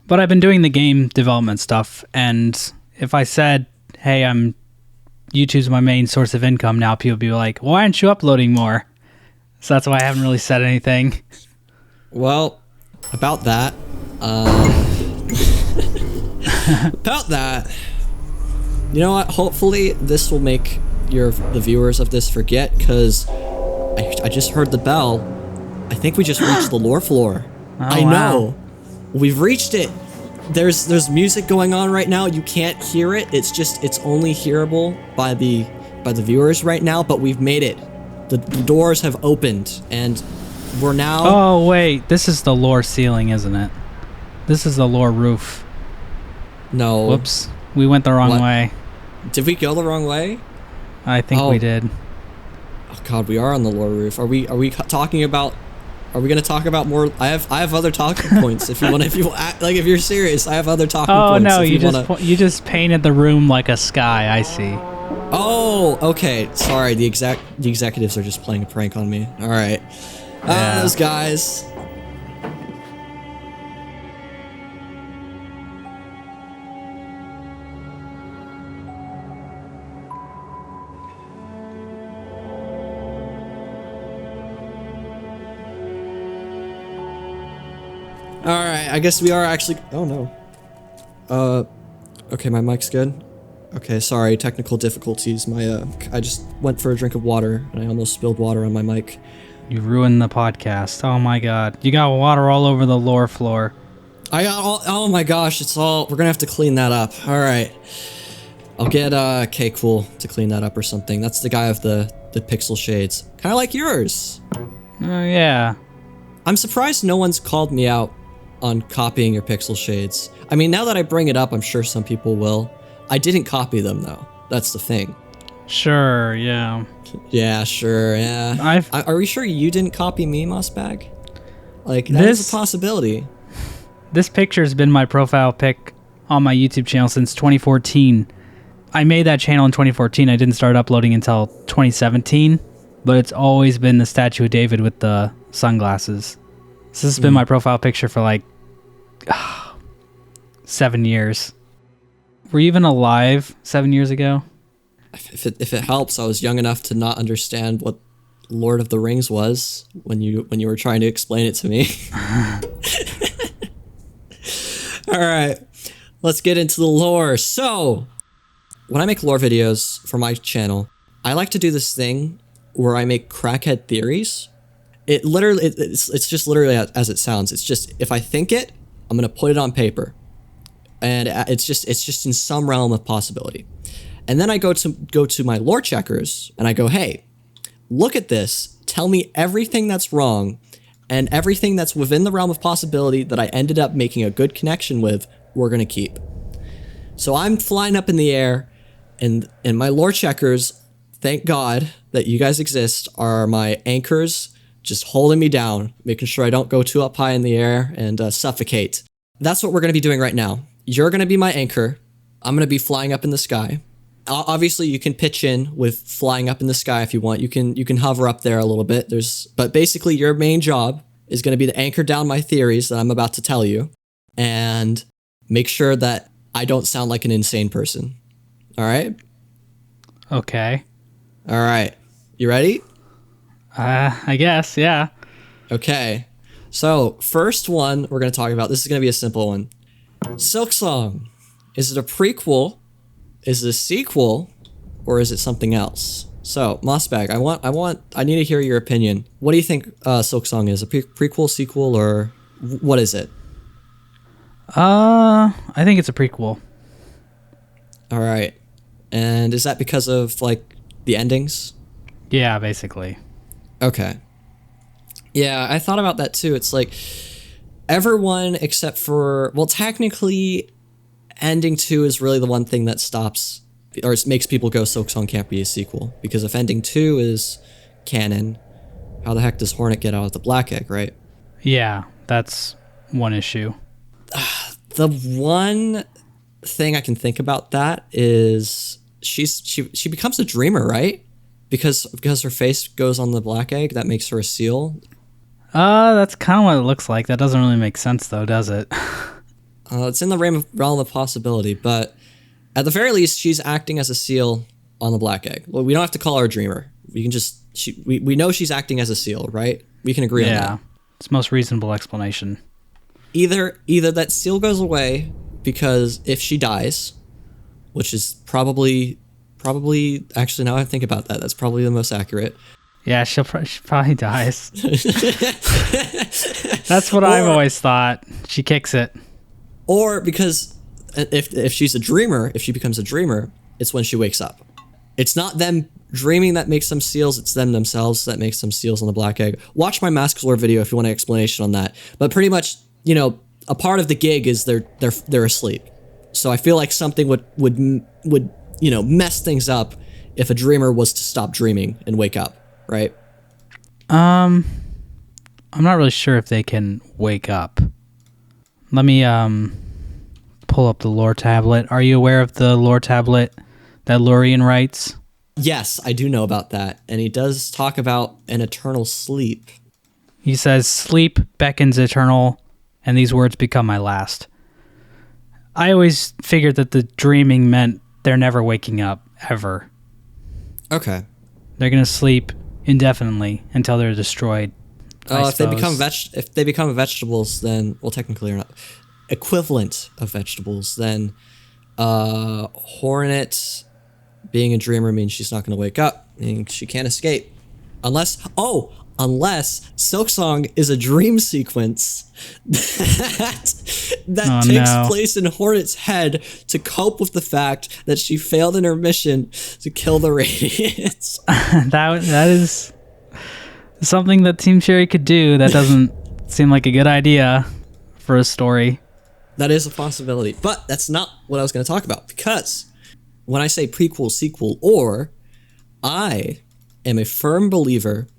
But I've been doing the game development stuff, and if I said, "Hey, YouTube's my main source of income now," people would be like, "Why aren't you uploading more?" So that's why I haven't really said anything. Well, about that, you know what? Hopefully, this will make the viewers of this forget, because I just heard the bell. I think we just reached the lore floor. Oh, I wow. know, we've reached it. There's music going on right now. You can't hear it. It's only hearable by the viewers right now. But we've made it. The doors have opened, and we're now. Oh wait, this is the lore ceiling, isn't it? This is the lore roof. No. Whoops, we went the wrong way. Did we go the wrong way? I think we did. Oh God, we are on the lore roof. Are we talking about? Are we gonna talk about more? I have other talking points. If you're serious, I have other talking points. Oh no, if you just painted the room like a sky. I see. Oh, okay. Sorry, the executives are just playing a prank on me. All right. Yeah. Those guys. All right, I guess we are actually. Oh no. Okay, my mic's good. Okay, sorry, technical difficulties. I just went for a drink of water and I almost spilled water on my mic. You ruined the podcast. Oh my god, you got water all over the lore floor. I got all. Oh my gosh, it's all. We're gonna have to clean that up. All right, I'll get K-Cool to clean that up or something. That's the guy of the pixel shades, kind of like yours. Oh yeah. I'm surprised no one's called me out on copying your pixel shades. I mean, now that I bring it up, I'm sure some people will. I didn't copy them though. That's the thing. Sure. Yeah. Yeah, sure. Yeah. Are we sure you didn't copy me, Mossbag? Like, that's a possibility. This picture's been my profile pic on my YouTube channel since 2014. I made that channel in 2014. I didn't start uploading until 2017, but it's always been the statue of David with the sunglasses. So this has been my profile picture for like 7 years. Were you even alive 7 years ago? If it helps, I was young enough to not understand what Lord of the Rings was when you were trying to explain it to me. All right, let's get into the lore. So, when I make lore videos for my channel, I like to do this thing where I make crackhead theories. It's just literally as it sounds. It's just, if I think it, I'm gonna put it on paper, and it's just in some realm of possibility. And then I go to my lore checkers and I go, hey, look at this. Tell me everything that's wrong, and everything that's within the realm of possibility that I ended up making a good connection with, we're gonna keep. So I'm flying up in the air, and my lore checkers, thank God that you guys exist, are my anchors, just holding me down, making sure I don't go too up high in the air and suffocate. That's what we're gonna be doing right now. You're gonna be my anchor. I'm gonna be flying up in the sky. Obviously, you can pitch in with flying up in the sky if you want. You can hover up there a little bit. But basically, your main job is going to be to anchor down my theories that I'm about to tell you, and make sure that I don't sound like an insane person. All right? Okay. All right. You ready? I guess, yeah. Okay. So, first one we're going to talk about, this is going to be a simple one. Silksong. Is it a prequel? Is it a sequel, or is it something else? So, Mossbag, I need to hear your opinion. What do you think Silksong is? A prequel, sequel, or what is it? I think it's a prequel. All right. And is that because of, like, the endings? Yeah, basically. Okay. Yeah, I thought about that too. It's like, everyone except for, well, technically, ending 2 is really the one thing that stops, or makes people go Silksong can't be a sequel. Because if ending 2 is canon, how the heck does Hornet get out of the black egg, right? Yeah, that's one issue. The one thing I can think about that is she becomes a dreamer, right? Because her face goes on the black egg, that makes her a seal. That's kind of what it looks like. That doesn't really make sense, though, does it? It's in the realm of possibility, but at the very least, she's acting as a seal on the black egg. Well, we don't have to call her a dreamer. We can just we know she's acting as a seal, right? We can agree on that. Yeah, it's the most reasonable explanation. Either that seal goes away because if she dies, which is probably actually, now I think about that, that's probably the most accurate. Yeah, she probably dies. That's what I've always thought. She kicks it. Or because if she's a dreamer, if she becomes a dreamer, it's when she wakes up. It's not them dreaming that makes them seals, it's them themselves that makes them seals on the black egg. Watch my Mask Lore video if you want an explanation on that. But pretty much, a part of the gig is they're asleep. So I feel like something would mess things up if a dreamer was to stop dreaming and wake up, right? I'm not really sure if they can wake up. Let me pull up the lore tablet. Are you aware of the lore tablet that Lurian writes? Yes, I do know about that. And he does talk about an eternal sleep. He says, "Sleep beckons eternal, and these words become my last." I always figured that the dreaming meant they're never waking up, ever. Okay. They're going to sleep indefinitely until they're destroyed. If they become vegetables, then, well, technically they're not equivalent of vegetables, then Hornet being a dreamer means she's not going to wake up, meaning she can't escape. Unless Silksong is a dream sequence that takes place in Hornet's head to cope with the fact that she failed in her mission to kill the Radiants. That is something that Team Cherry could do. That doesn't seem like a good idea for a story. That is a possibility, but that's not what I was going to talk about, because when I say prequel, sequel, or, I am a firm believer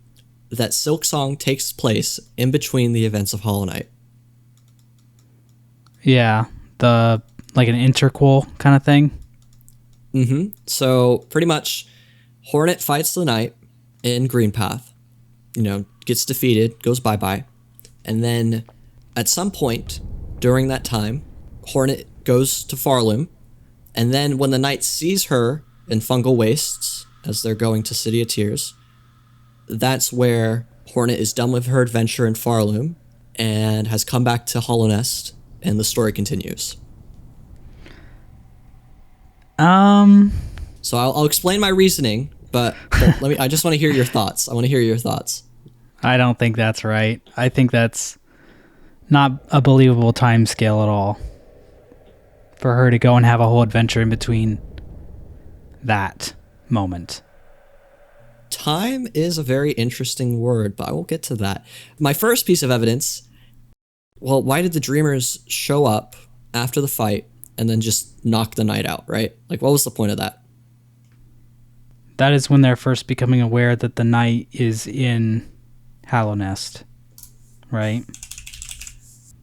that Silksong takes place in between the events of Hollow Knight. Yeah, like an interquel kind of thing. Mm-hmm. So pretty much, Hornet fights the Knight in Greenpath, gets defeated, goes bye-bye, and then at some point during that time, Hornet goes to Farloom, and then when the Knight sees her in Fungal Wastes as they're going to City of Tears, that's where Hornet is done with her adventure in Farloom and has come back to Hallownest, and the story continues. So I'll explain my reasoning, but I just want to hear your thoughts. I want to hear your thoughts. I don't think that's right. I think that's not a believable time scale at all. For her to go and have a whole adventure in between that moment. Time is a very interesting word, but I will get to that. My first piece of evidence, well, why did the Dreamers show up after the fight and then just knock the Knight out, right? Like, what was the point of that? That is when they're first becoming aware that the Knight is in Hallownest, right?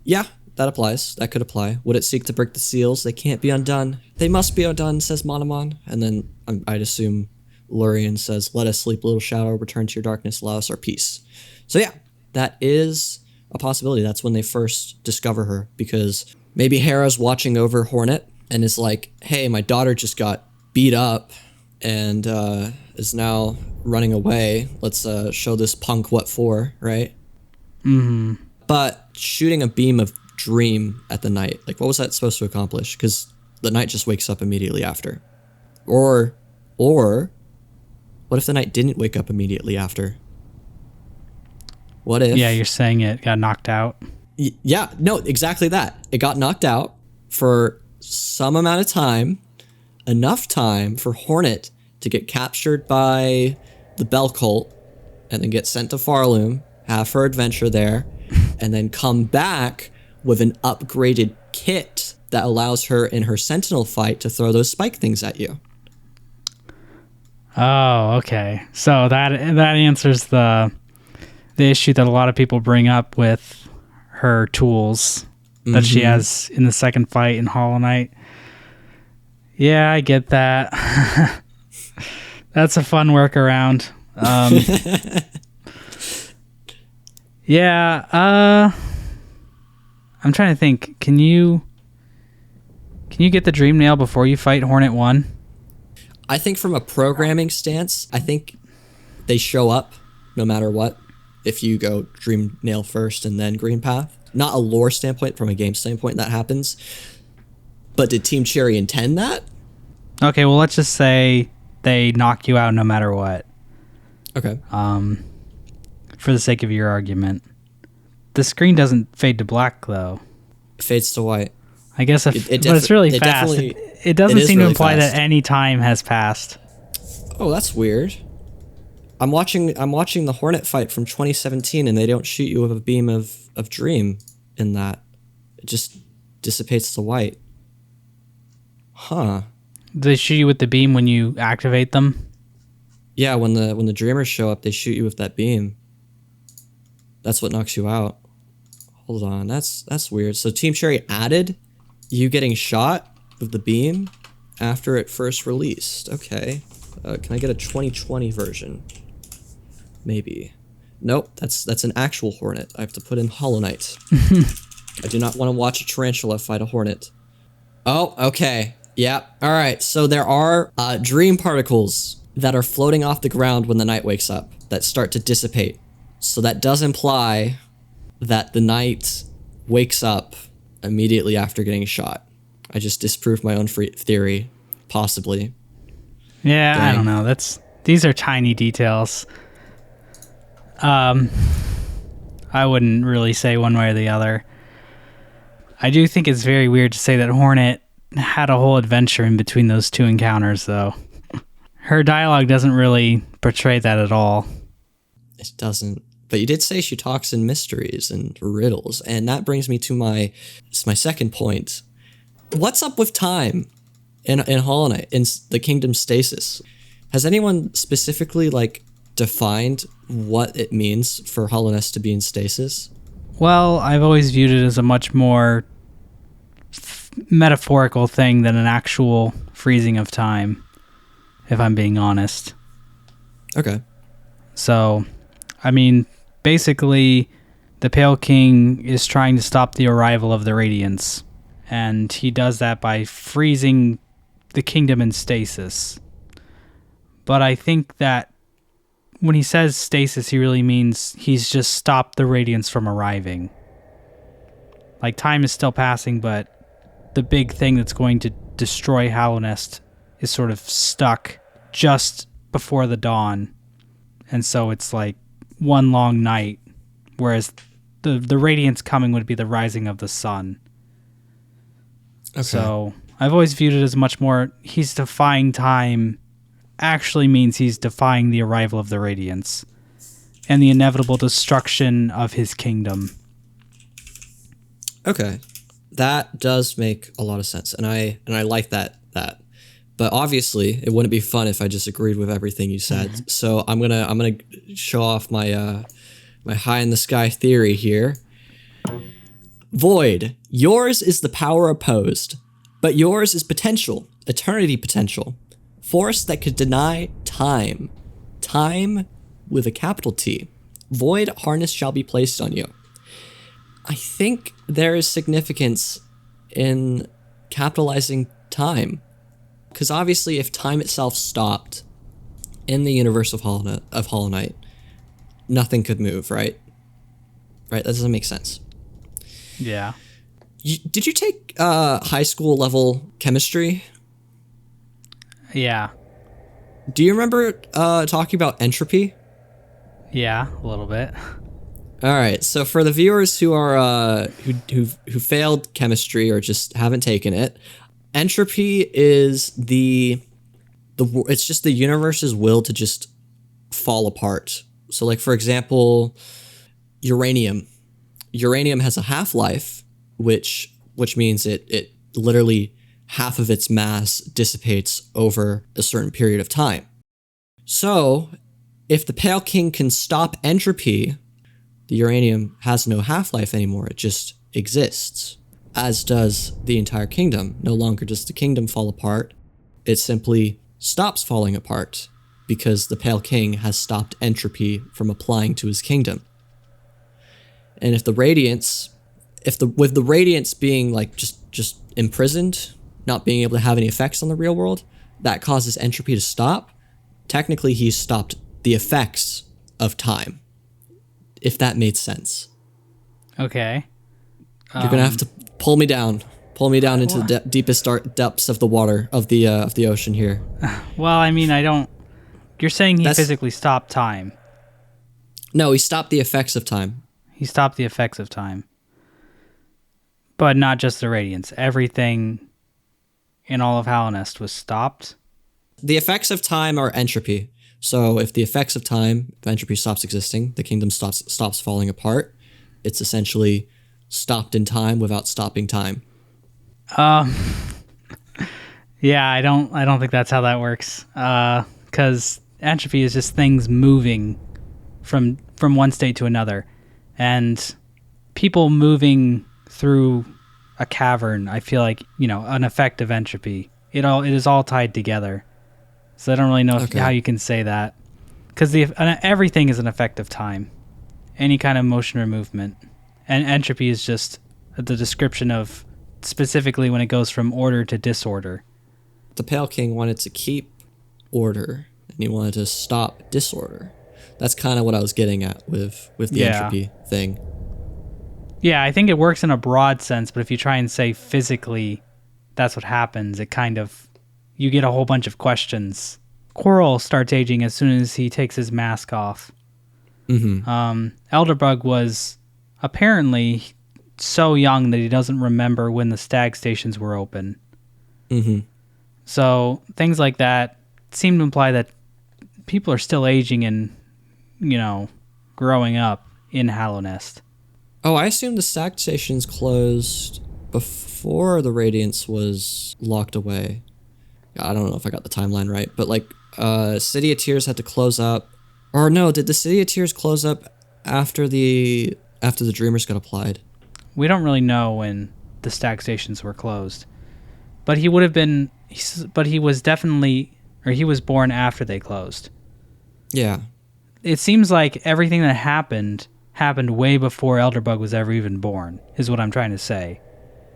Yeah, that applies. That could apply. Would it seek to break the seals? They can't be undone. They must be undone, says Monomon. And then I'd assume Lurian says, "Let us sleep, little shadow, return to your darkness, allow us our peace." So yeah, that is a possibility. That's when they first discover her, because maybe Hera's watching over Hornet and is like, "Hey, my daughter just got beat up and is now running away. Let's show this punk what for," right? Mm-hmm. But shooting a beam of dream at the Knight, like, what was that supposed to accomplish? Because the Knight just wakes up immediately after. Or what if the Knight didn't wake up immediately after? What if... Yeah, you're saying it got knocked out. Yeah, no, exactly that. It got knocked out for some amount of time, enough time for Hornet to get captured by the Bell Cult and then get sent to Farloom, have her adventure there, and then come back with an upgraded kit that allows her in her Sentinel fight to throw those spike things at you. Oh, okay. So that answers the the issue that a lot of people bring up with her tools that she has in the second fight in Hollow Knight. Yeah, I get that. That's a fun workaround. Yeah, I'm trying to think. Can you get the Dream Nail before you fight Hornet 1? I think from a programming stance, I think they show up no matter what if you go Dream Nail first and then Green Path. Not a lore standpoint, from a game standpoint that happens. But did Team Cherry intend that? Okay, well, let's just say they knock you out no matter what. Okay. For the sake of your argument. The screen doesn't fade to black, though. It fades to white. I guess, but it's really fast. It doesn't seem to imply that any time has passed. Oh, that's weird. I'm watching the Hornet fight from 2017, and they don't shoot you with a beam of Dream in that. It just dissipates to white. Huh. Do they shoot you with the beam when you activate them? Yeah, when the Dreamers show up, they shoot you with that beam. That's what knocks you out. Hold on, that's weird. So Team Cherry added you getting shot with the beam after it first released. Okay. Can I get a 2020 version? Maybe. Nope, that's an actual Hornet. I have to put in Hollow Knight. I do not want to watch a tarantula fight a Hornet. Oh, okay. Yeah. All right. So there are dream particles that are floating off the ground when the Knight wakes up that start to dissipate. So that does imply that the Knight wakes up immediately after getting shot. I just disproved my own theory, possibly. Yeah, dang. I don't know. These are tiny details. I wouldn't really say one way or the other. I do think it's very weird to say that Hornet had a whole adventure in between those two encounters, though. Her dialogue doesn't really portray that at all. It doesn't. But you did say she talks in mysteries and riddles, and that brings me to my second point. What's up with time in Hollow Knight, in the Kingdom Stasis? Has anyone specifically defined what it means for Hallownest to be in stasis? Well, I've always viewed it as a much more metaphorical thing than an actual freezing of time, if I'm being honest. Okay. So, I mean, basically, the Pale King is trying to stop the arrival of the Radiance, and he does that by freezing the kingdom in stasis. But I think that when he says stasis, he really means he's just stopped the Radiance from arriving. Time is still passing, but the big thing that's going to destroy Hallownest is sort of stuck just before the dawn. And so it's one long night, whereas the Radiance coming would be the rising of the sun. Okay. So I've always viewed it as much more, he's defying time actually means he's defying the arrival of the Radiance and the inevitable destruction of his kingdom. Okay. That does make a lot of sense, and I like that. But obviously, it wouldn't be fun if I just agreed with everything you said. Mm-hmm. So I'm gonna show off my my high in the sky theory here. Void, yours is the power opposed, but yours is potential, eternity potential, force that could deny time, time with a capital T. Void harness shall be placed on you. I think there is significance in capitalizing time. Because obviously, if time itself stopped in the universe of Hollow Knight, nothing could move, right? Right? That doesn't make sense. Yeah. Did you take high school level chemistry? Yeah. Do you remember talking about entropy? Yeah, a little bit. All right. So for the viewers who are who failed chemistry or just haven't taken it. Entropy is it's just the universe's will to just fall apart. So for example, uranium. Uranium has a half-life, which means it literally half of its mass dissipates over a certain period of time. So if the Pale King can stop entropy, the uranium has no half-life anymore. It just exists, as does the entire kingdom. No longer does the kingdom fall apart. It simply stops falling apart because the Pale King has stopped entropy from applying to his kingdom. And if the radiance, with the radiance being like just imprisoned, not being able to have any effects on the real world, that causes entropy to stop. Technically, he's stopped the effects of time, if that made sense. Okay. You're gonna have to pull me down into the deepest depths of the water of the ocean here. Well, I mean, I don't. You're saying he physically stopped time. No, he stopped the effects of time. He stopped the effects of time, but not just the radiance. Everything in all of Hallownest was stopped. The effects of time are entropy. So if the effects of time, if entropy stops existing, the kingdom stops falling apart. It's essentially stopped in time without stopping time. Yeah, I don't think that's how that works. Because entropy is just things moving from one state to another, and people moving through a cavern, I feel like, an effect of entropy. It is all tied together. So I don't really know how you can say that, because everything is an effect of time, any kind of motion or movement, and entropy is just the description of specifically when it goes from order to disorder. The Pale King wanted to keep order, and he wanted to stop disorder. That's kind of what I was getting at with the entropy thing. Yeah, I think it works in a broad sense, but if you try and say physically that's what happens, it kind of, you get a whole bunch of questions. Quirrell starts aging as soon as he takes his mask off. Mm-hmm. Elderbug was apparently so young that he doesn't remember when the stag stations were open. Mm-hmm. So things like that seem to imply that people are still aging and, growing up in Hallownest. Oh, I assume the stag stations closed before the Radiance was locked away. I don't know if I got the timeline right, but City of Tears had to close up. Or no, did the City of Tears close up after the Dreamers got applied? We don't really know when the stag stations were closed. But he would have been, he was born after they closed. Yeah. It seems like everything that happened way before Elderbug was ever even born, is what I'm trying to say.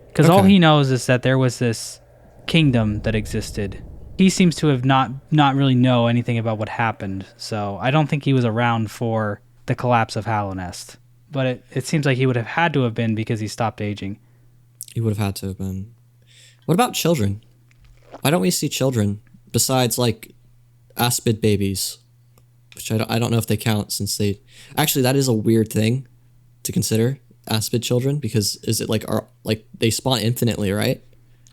Because all he knows is that there was this kingdom that existed. He seems to have not really know anything about what happened, so I don't think he was around for the collapse of Hallownest. But it seems like he would have had to have been because he stopped aging. He would have had to have been. What about children? Why don't we see children besides aspid babies? Which I don't know if they count, since they... Actually, that is a weird thing to consider, aspid children, because is it they spawn infinitely, right?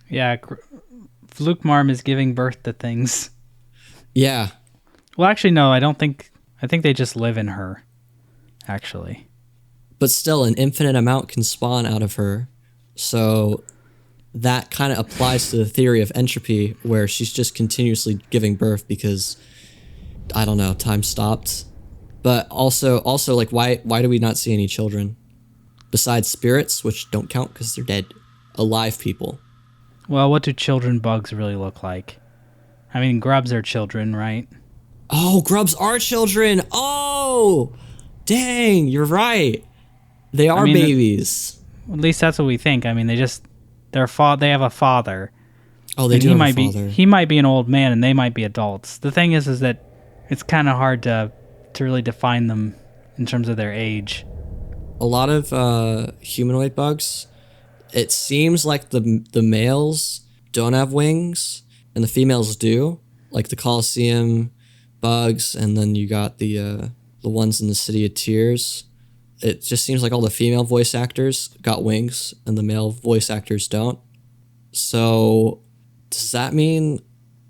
Yeah, Fluke Marm is giving birth to things. Yeah. Well, actually, no, I think they just live in her, actually. But still, an infinite amount can spawn out of her, so that kind of applies to the theory of entropy, where she's just continuously giving birth because... I don't know, time stopped. But also why do we not see any children? Besides spirits, which don't count because they're dead. Alive people. Well, what do children bugs really look like? I mean, grubs are children, right? Oh, grubs are children! Oh! Dang, you're right. They are babies. At least that's what we think. I mean, they have a father. Oh, they do have a father. He might be an old man and they might be adults. The thing is that it's kind of hard to really define them in terms of their age. A lot of humanoid bugs, it seems like the males don't have wings and the females do, like the Colosseum bugs, and then you got the ones in the City of Tears. It just seems like all the female voice actors got wings and the male voice actors don't. So does that mean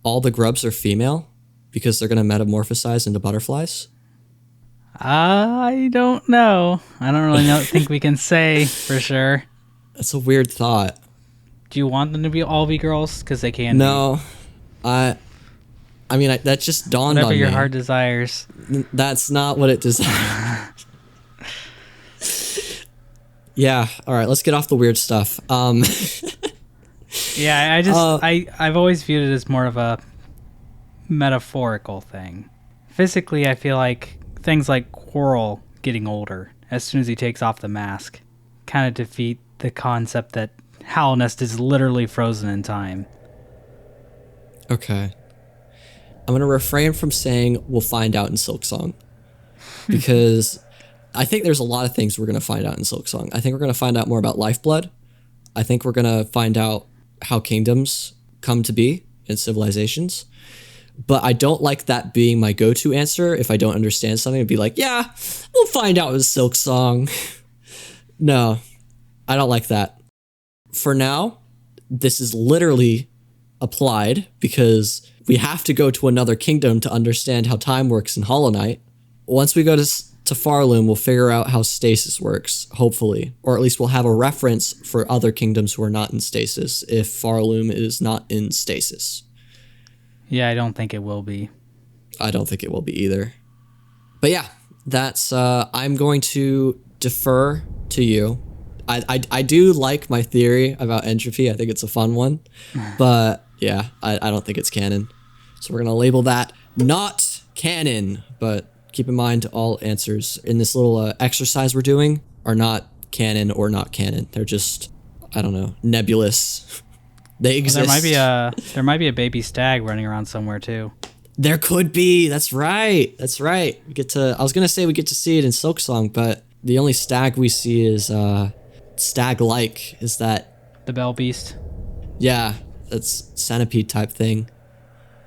all the grubs are female? Because they're going to metamorphosize into butterflies? I don't know. I don't really think we can say for sure. That's a weird thought. Do you want them to all be girls? Because they can No. I mean, that just dawned on me. Whatever your heart desires. That's not what it desires. Yeah. All right. Let's get off the weird stuff. Yeah, I've always viewed it as more of a metaphorical thing. Physically, I feel like things like Quarrel getting older as soon as he takes off the mask kind of defeat the concept that Hallownest is literally frozen in time. Okay. I'm going to refrain from saying we'll find out in Silksong because I think there's a lot of things we're going to find out in Silksong. I think we're going to find out more about Lifeblood. I think we're going to find out how kingdoms come to be and civilizations. But I don't like that being my go-to answer if I don't understand something. It'd be like, yeah, we'll find out in Silksong. No, I don't like that. For now, this is literally applied because we have to go to another kingdom to understand how time works in Hollow Knight. Once we go to Farloom, we'll figure out how stasis works, hopefully. Or at least we'll have a reference for other kingdoms who are not in stasis if Farloom is not in stasis. Yeah, I don't think it will be. I don't think it will be either. But yeah, that's I'm going to defer to you. I do like my theory about entropy. I think it's a fun one. But yeah, I don't think it's canon. So we're going to label that not canon. But keep in mind all answers in this little exercise we're doing are not canon or not canon. They're just, I don't know, nebulous. They exist. Well, there might be a baby stag running around somewhere too. There could be. That's right. We get to. I was gonna say we get to see it in Silksong, but the only stag we see is stag-like. Is that the bell beast? Yeah, that's centipede type thing.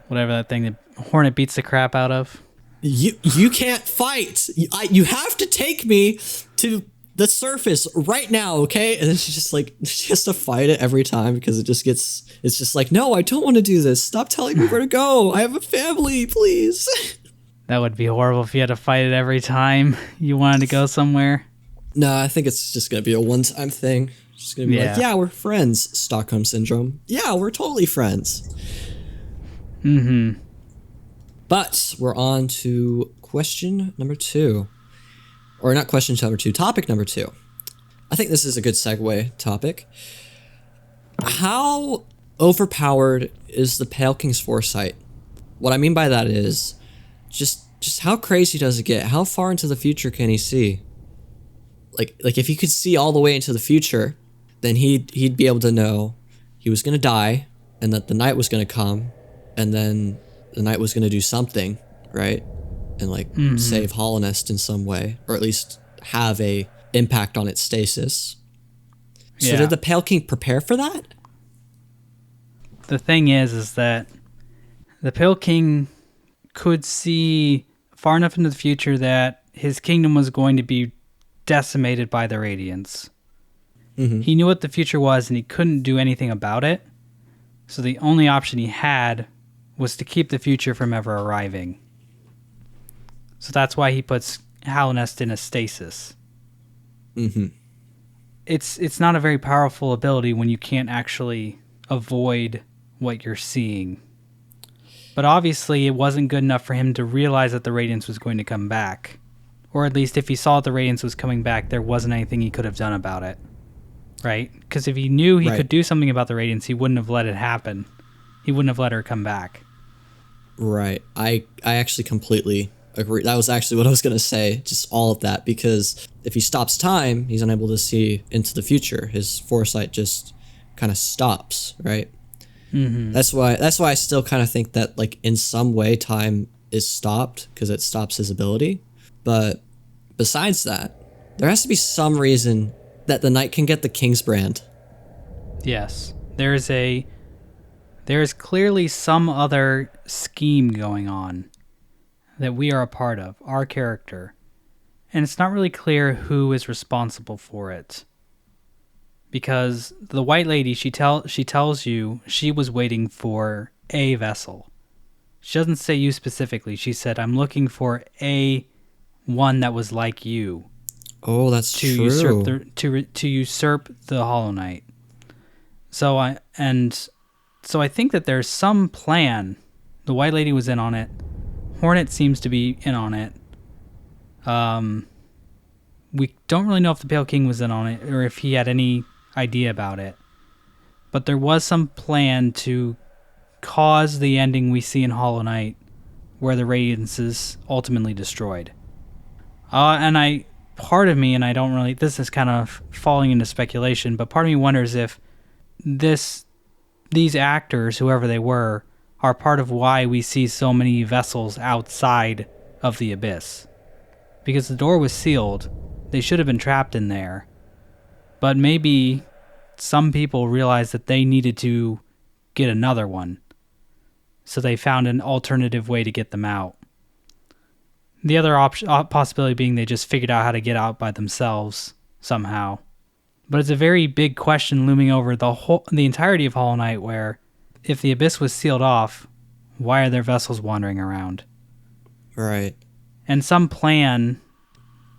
Whatever that thing that Hornet beats the crap out of. You can't fight. You have to take me to the surface right now, okay? And then she has to fight it every time because it's just like, no, I don't want to do this. Stop telling me where to go. I have a family, please. That would be horrible if you had to fight it every time you wanted to go somewhere. No, I think it's just going to be a one-time thing. It's just going to be like, yeah, we're friends, Stockholm Syndrome. Yeah, we're totally friends. Mm-hmm. But we're on to question number 2. Or not question number 2, topic number 2. I think this is a good segue topic. How overpowered is the Pale King's Foresight? What I mean by that is, just how crazy does it get? How far into the future can he see? Like if he could see all the way into the future, then he'd be able to know he was gonna die, and that the night was gonna come, and then the night was gonna do something, right? And save Hallownest in some way, or at least have a impact on its stasis. So did the Pale King prepare for that? The thing is that the Pale King could see far enough into the future that his kingdom was going to be decimated by the Radiance. Mm-hmm. He knew what the future was and he couldn't do anything about it. So the only option he had was to keep the future from ever arriving. So that's why he puts Hallownest in a stasis. Mm-hmm. It's not a very powerful ability when you can't actually avoid what you're seeing. But obviously it wasn't good enough for him to realize that the Radiance was going to come back. Or at least if he saw that the Radiance was coming back, there wasn't anything he could have done about it. Right? Because if he knew he could do something about the Radiance, he wouldn't have let it happen. He wouldn't have let her come back. Right. I actually completely agree. That was actually what I was going to say, just all of that, because if he stops time, he's unable to see into the future. His foresight just kind of stops, right? Mm-hmm. That's why I still kind of think that in some way time is stopped because it stops his ability. But besides that, there has to be some reason that the knight can get the King's Brand. Yes. There is clearly some other scheme going on that we are a part of, our character. And it's not really clear who is responsible for it. Because the White Lady, she tells you she was waiting for a vessel. She doesn't say you specifically. She said, I'm looking for a one that was like you. Oh, that's true. To usurp the Hollow Knight. So I think that there's some plan. The White Lady was in on it. Hornet seems to be in on it. We don't really know if the Pale King was in on it or if he had any idea about it. But there was some plan to cause the ending we see in Hollow Knight, where the Radiance is ultimately destroyed. Part of me, and I don't really, this is kind of falling into speculation, but part of me wonders if these actors, whoever they were, are part of why we see so many vessels outside of the abyss. Because the door was sealed, they should have been trapped in there. But maybe some people realized that they needed to get another one, so they found an alternative way to get them out. The other possibility being they just figured out how to get out by themselves somehow. But it's a very big question looming over the entirety of Hollow Knight, where if the abyss was sealed off, why are there vessels wandering around? Right. And some plan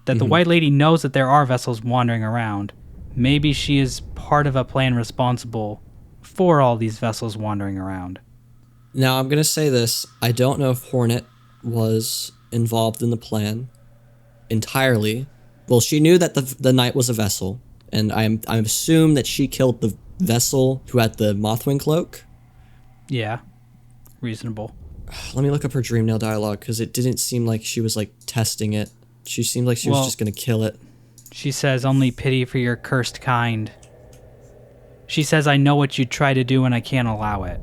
that the White Lady knows that there are vessels wandering around. Maybe she is part of a plan responsible for all these vessels wandering around. Now, I'm going to say this. I don't know if Hornet was involved in the plan entirely. Well, she knew that the knight was a vessel, and I assume that she killed the vessel who had the Mothwing cloak. Yeah, reasonable. Let me look up her Dreamnail dialogue, because it didn't seem like she was, like, testing it. She seemed like she was just going to kill it. She says, "Only pity for your cursed kind." She says, "I know what you try to do and I can't allow it."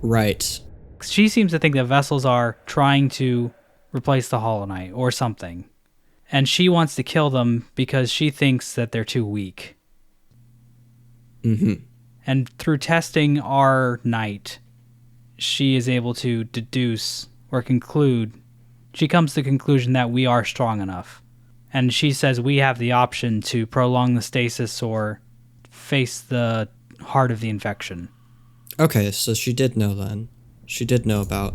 Right. She seems to think that vessels are trying to replace the Hollow Knight or something. And she wants to kill them because she thinks that they're too weak. And through testing our knight, she is able to deduce or conclude. She comes to the conclusion that we are strong enough. And she says we have the option to prolong the stasis or face the heart of the infection. Okay, so she did know then. She did know about...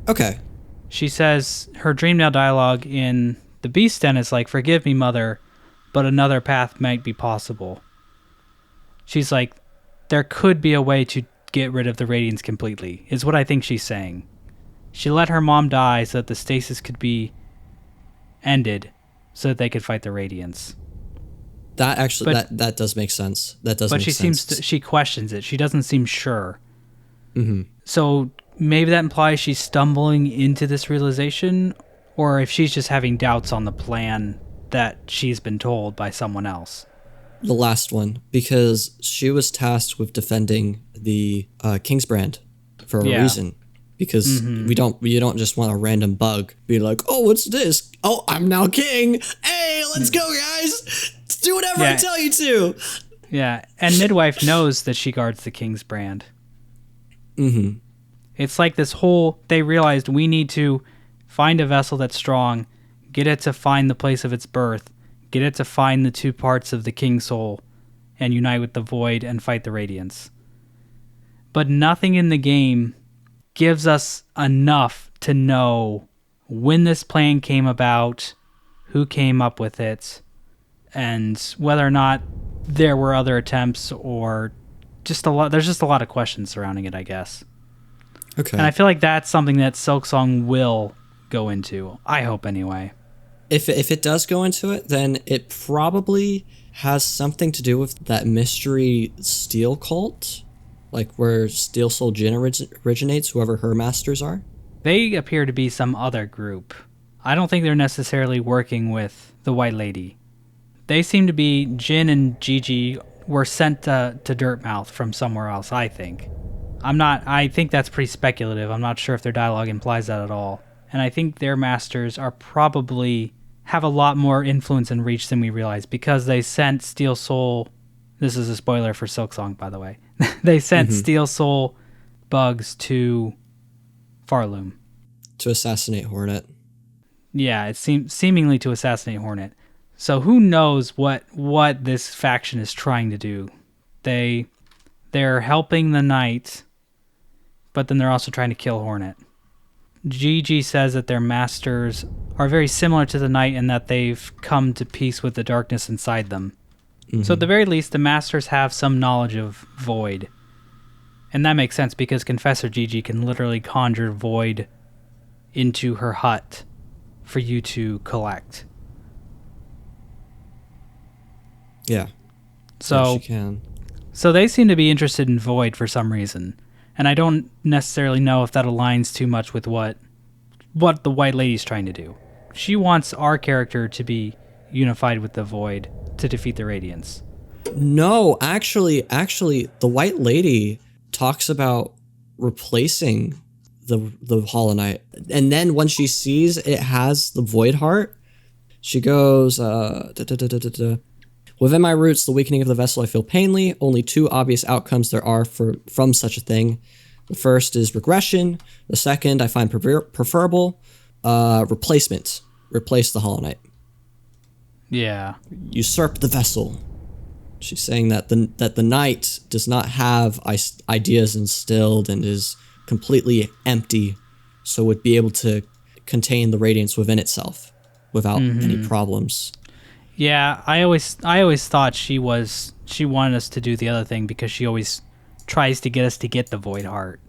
Okay. She says her Dreamnail dialogue in the Beast Den is like, "Forgive me, Mother, but another path might be possible." She's like, there could be a way to get rid of the Radiance completely, is what I think she's saying. She let her mom die so that the stasis could be ended so that they could fight the Radiance. That actually, that does make sense. That does make sense. But she questions it. She doesn't seem sure. So maybe that implies she's stumbling into this realization, or if she's just having doubts on the plan that she's been told by someone else. The last one, because she was tasked with defending the King's Brand for a reason. Because you don't just want a random bug be like, "Oh, what's this? Oh, I'm now king. Hey, let's go, guys. Let's do whatever I tell you to." Yeah, and Midwife knows that she guards the King's Brand. It's like this whole, they realized we need to find a vessel that's strong, get it to find the place of its birth, get it to find the two parts of the King's soul, and unite with the Void and fight the Radiance. But nothing in the game gives us enough to know when this plan came about, who came up with it, and whether or not there were other attempts, or just a lot. There's just a lot of questions surrounding it, I guess. Okay. And I feel like that's something that Silksong will go into. I hope, anyway. If it does go into it, then it probably has something to do with that mystery steel cult, like where Steel Soul Jin originates, whoever her masters are. They appear to be some other group. I don't think they're necessarily working with the White Lady. They seem to be, Jin and Gigi were sent to Dirtmouth from somewhere else, I think. I think that's pretty speculative. I'm not sure if their dialogue implies that at all. And I think their masters are probably have a lot more influence and reach than we realize, because they sent Steel Soul. This is a spoiler for Silksong, by the way. They sent Steel Soul bugs to Farloom to assassinate Hornet. Yeah, it seemingly to assassinate Hornet. So who knows what this faction is trying to do? They're helping the knight, but then they're also trying to kill Hornet. Gigi says that their masters are very similar to the knight in that they've come to peace with the darkness inside them. So at the very least, the masters have some knowledge of Void. And that makes sense because Confessor Gigi can literally conjure Void into her hut for you to collect. Yeah. So Yes, she can. So they seem to be interested in Void for some reason. And I don't necessarily know if that aligns too much with what the White Lady's trying to do. She wants our character to be unified with the Void to defeat the Radiants. No, actually, the White Lady talks about replacing the Hollow Knight. And then when she sees it has the Void Heart, she goes, Within my roots, the weakening of the vessel I feel painly. Only two obvious outcomes there are from such a thing. The first is regression. The second I find preferable. Replacement. Replace the Hollow Knight. Yeah. Usurp the vessel. She's saying that the knight does not have ideas instilled and is completely empty, so would be able to contain the radiance within itself without any problems. Yeah, I always thought she wanted us to do the other thing because she always tries to get us to get the Void Heart.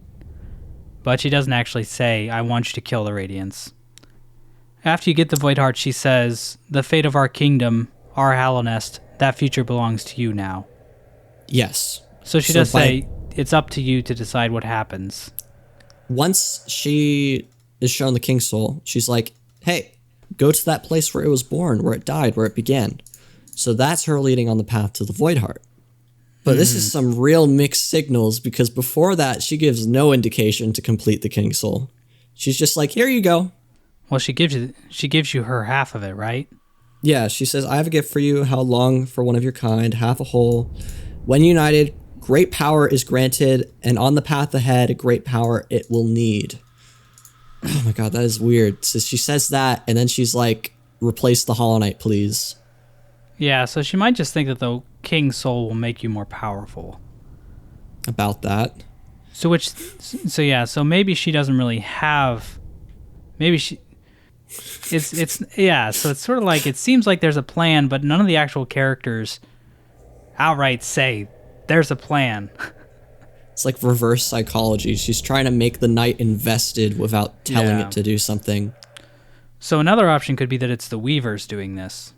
But she doesn't actually say, I want you to kill the Radiance. After you get the Void Heart, she says, the fate of our kingdom, our Hallownest, that future belongs to you now. Yes. So she does say, it's up to you to decide what happens. Once she is shown the King's Soul, she's like, hey, go to that place where it was born, where it died, where it began. So that's her leading on the path to the Void Heart. But this is some real mixed signals, because before that, she gives no indication to complete the King's Soul. She's just like, here you go. Well, she gives you her half of it, right? Yeah, she says, I have a gift for you, how long for one of your kind, half a whole. When united, great power is granted, and on the path ahead, great power it will need. Oh my god, that is weird. So she says that, and then she's like, replace the Hollow Knight, please. Yeah, so she might just think that the King's Soul will make you more powerful. About that. So maybe she doesn't really have... Maybe she... Yeah, so it's sort of like, it seems like there's a plan, but none of the actual characters outright say, there's a plan. It's like reverse psychology. She's trying to make the knight invested without telling it to do something. So another option could be that it's the Weavers doing this.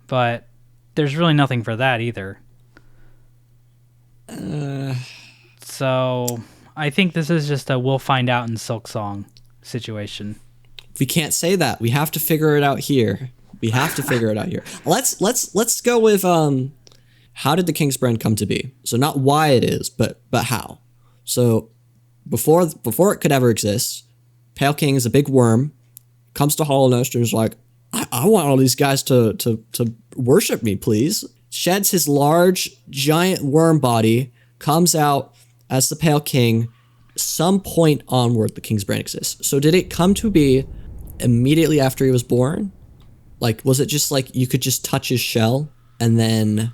But there's really nothing for that either. So I think this is just a we'll find out in Silksong situation. We can't say that. We have to figure it out here. Let's go with how did the King's Brand come to be? So not why it is, but how. So before it could ever exist, Pale King is a big worm, comes to Hallownest and is like, I want all these guys to worship me, please. Sheds his large, giant worm body, comes out as the Pale King. Some point onward, the King's Brand exists. So did it come to be immediately after he was born? Like, was it just like you could just touch his shell and then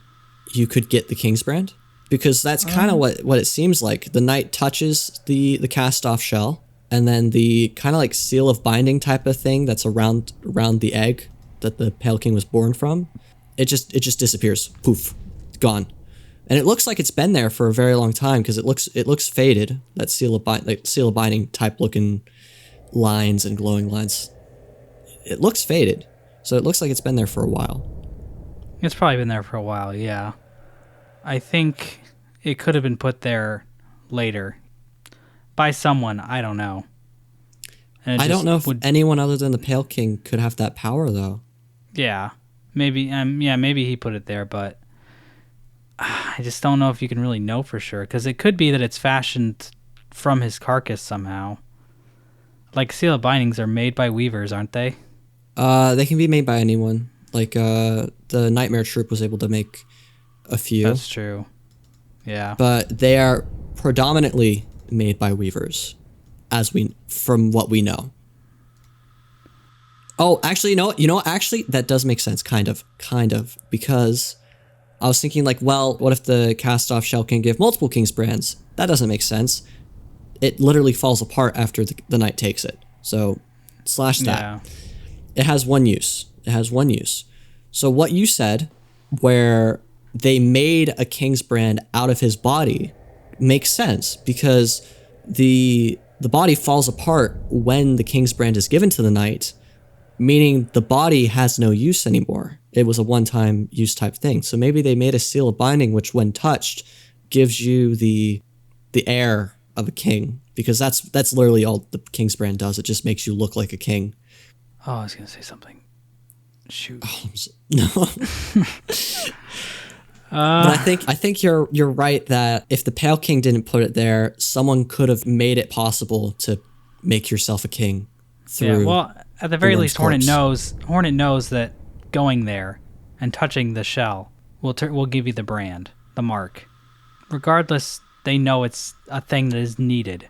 you could get the King's Brand? Because that's kind of what it seems like. The knight touches the cast-off shell, and then the kind of like seal of binding type of thing that's around the egg that the Pale King was born from, it just disappears. Poof, gone. And it looks like it's been there for a very long time because it looks faded. That seal of binding type looking lines and glowing lines. It looks faded, so it looks like it's been there for a while. It's probably been there for a while, yeah. I think it could have been put there later by someone. I don't know. I don't know if anyone other than the Pale King could have that power, though. Yeah, maybe. Maybe he put it there, but I just don't know if you can really know for sure, because it could be that it's fashioned from his carcass somehow. Like seal bindings are made by weavers, aren't they? They can be made by anyone. Like the Nightmare Troop was able to make a few. That's true. Yeah. But they are predominantly made by weavers, from what we know. Oh, actually, you know, actually, that does make sense, kind of, because I was thinking like, well, what if the cast-off shell can give multiple King's Brands? That doesn't make sense. It literally falls apart after the knight takes it. So, slash that. Yeah. It has one use. So what you said, where they made a King's Brand out of his body, makes sense, because the body falls apart when the King's Brand is given to the knight, meaning the body has no use anymore. It was a one-time use type thing. So maybe they made a seal of binding, which when touched gives you the air of a king, because that's literally all the king's brand does. It just makes you look like a king. Oh, I was going to say something. Shoot. No. But I think you're right that if the Pale King didn't put it there, someone could have made it possible to make yourself a king through. Yeah, well, at the very least, Hornet corpse. knows that going there and touching the shell will give you the brand, the mark. Regardless, they know it's a thing that is needed.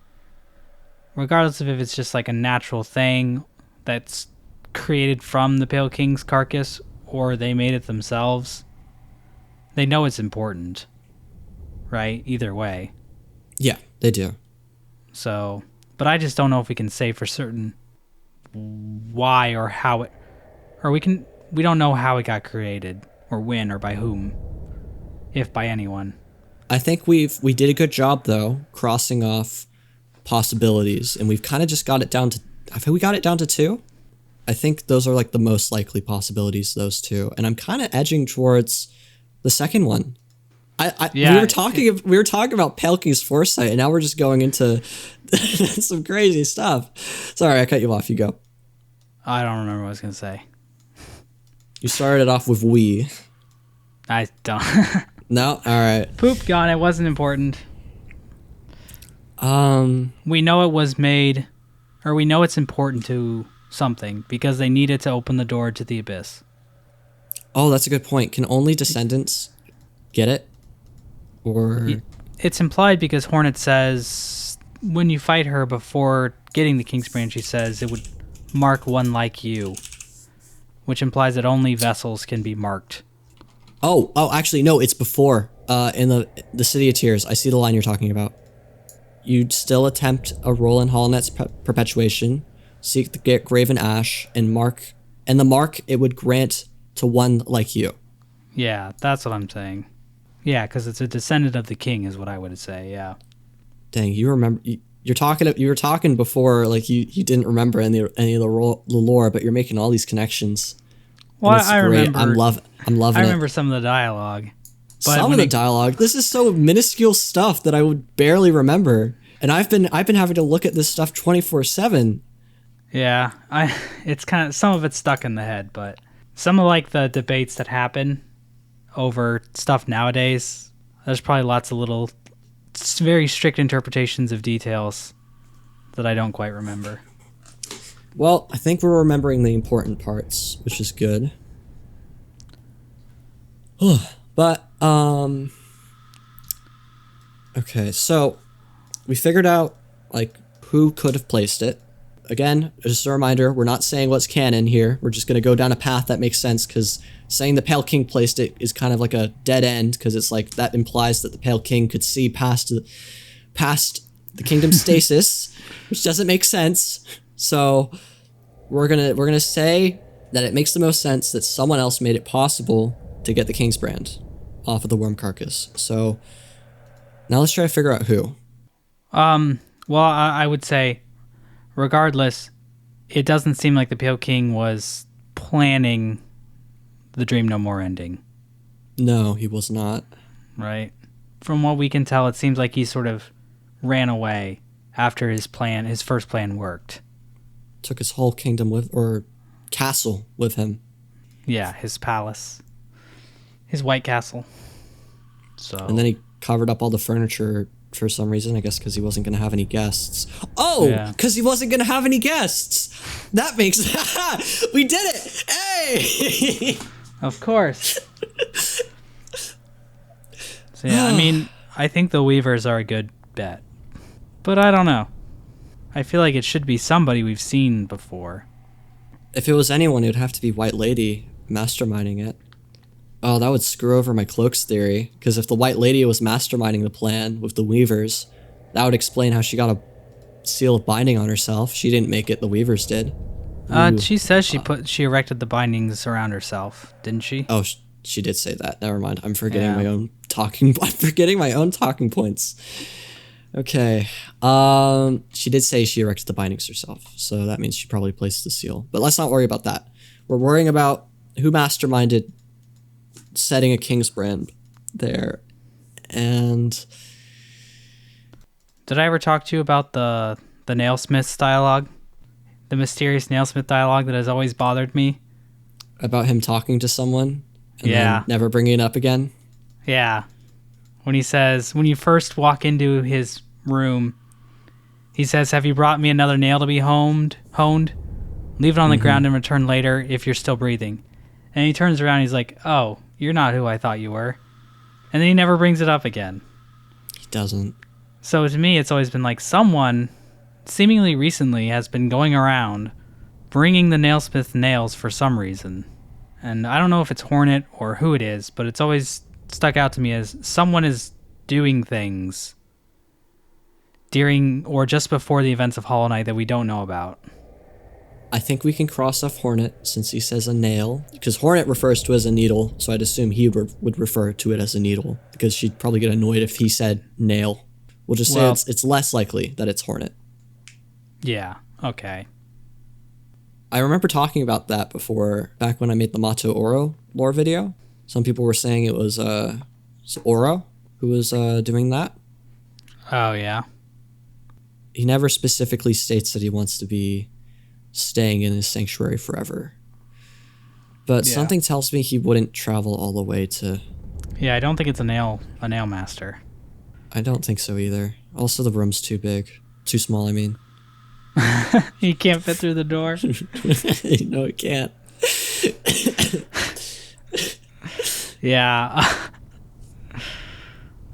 Regardless of if it's just like a natural thing that's created from the Pale King's carcass or they made it themselves, they know it's important, right? Either way. Yeah, they do. So, but I just don't know if we can say for certain why or how it, or we don't know how it got created or when or by whom, if by anyone. I think we did a good job though, crossing off possibilities, and we've kind of just got it down to, I think we got it down to 2. I think those are like the most likely possibilities, those 2. And I'm kind of edging towards the second one. We were talking about Pale King's Foresight, and now we're just going into some crazy stuff. Sorry, I cut you off. You go. I don't remember what I was going to say. You started it off with we. I don't. No? All right. Poop, gone. It wasn't important. We know it was made, or we know it's important to something because they need it to open the door to the abyss. Oh, that's a good point. Can only descendants get it? Or it's implied because Hornet says when you fight her before getting the King's Brand, she says it would mark one like you, which implies that only vessels can be marked. Oh, actually, no, it's before. In the City of Tears, I see the line you're talking about. You'd still attempt a roll in Hallownest's perpetuation, seek the graven ash, and mark, and the mark it would grant to one like you. Yeah, that's what I'm saying. Yeah, because it's a descendant of the king, is what I would say. Yeah. Dang, you remember? You were talking before, like you didn't remember any of the lore, but you're making all these connections. Well, I remember. I'm loving it. I remember some of the dialogue. But some of the dialogue. This is so minuscule stuff that I would barely remember, and I've been having to look at this stuff 24/7. Yeah, it's kind of, some of it's stuck in the head, but some of like the debates that happen over stuff nowadays, there's probably lots of little, very strict interpretations of details that I don't quite remember. Well, I think we're remembering the important parts, which is good. But, okay, so we figured out, like, who could have placed it. Again, just a reminder, we're not saying what's canon here. We're just going to go down a path that makes sense, because saying the Pale King placed it is kind of like a dead end, because it's like that implies that the Pale King could see past the kingdom's stasis, which doesn't make sense. So we're gonna say that it makes the most sense that someone else made it possible to get the King's Brand off of the worm carcass. So now let's try to figure out who. Well, I would say, regardless, it doesn't seem like the Pale King was planning the Dream No More ending. No, he was not. Right? From what we can tell, it seems like he sort of ran away after his first plan worked. Took his whole kingdom or castle with him. Yeah, his palace. His White Castle. So. And then he covered up all the furniture for some reason, I guess because he wasn't going to have any guests. Oh, because he wasn't going to have any guests. That makes... We did it! Hey! Of course. So yeah, I mean, I think the Weavers are a good bet. But I don't know. I feel like it should be somebody we've seen before. If it was anyone, it would have to be White Lady masterminding it. Oh, that would screw over my cloaks theory, because if the White Lady was masterminding the plan with the Weavers, that would explain how she got a seal of binding on herself. She didn't make it, the Weavers did. She says she erected the bindings around herself, didn't she? Oh, she did say that. Never mind. I'm forgetting my own talking points. Okay. She did say she erected the bindings herself, so that means she probably placed the seal. But let's not worry about that. We're worrying about who masterminded setting a king's brand there. And Did I ever talk to you about the Nailsmith's dialogue? The mysterious Nailsmith dialogue that has always bothered me? about him talking to someone and Yeah. then never bringing it up again. Yeah. When he says, when you first walk into his room, he says, "Have you brought me another nail to be honed? Leave it on the ground and return later if you're still breathing." And he turns around and he's like, "Oh, you're not who I thought you were." And then he never brings it up again. He doesn't. So to me, it's always been like someone, seemingly recently, has been going around bringing the nailsmith nails for some reason. And I don't know if it's Hornet or who it is, but it's always stuck out to me as someone is doing things during or just before the events of Hollow Knight that we don't know about. I think we can cross off Hornet since he says a nail, because Hornet refers to it as a needle, so I'd assume he would refer to it as a needle, because she'd probably get annoyed if he said nail. We'll just say it's less likely that it's Hornet. Yeah, okay. I remember talking about that before, back when I made the Mato Oro lore video. Some people were saying it was Oro who was doing that. Oh, yeah. He never specifically states that he wants to be staying in his sanctuary forever. But something tells me he wouldn't travel all the way to... Yeah, I don't think it's a nail master. I don't think so either. Also, the room's too big. Too small, I mean. He can't fit through the door. No, it can't. Yeah.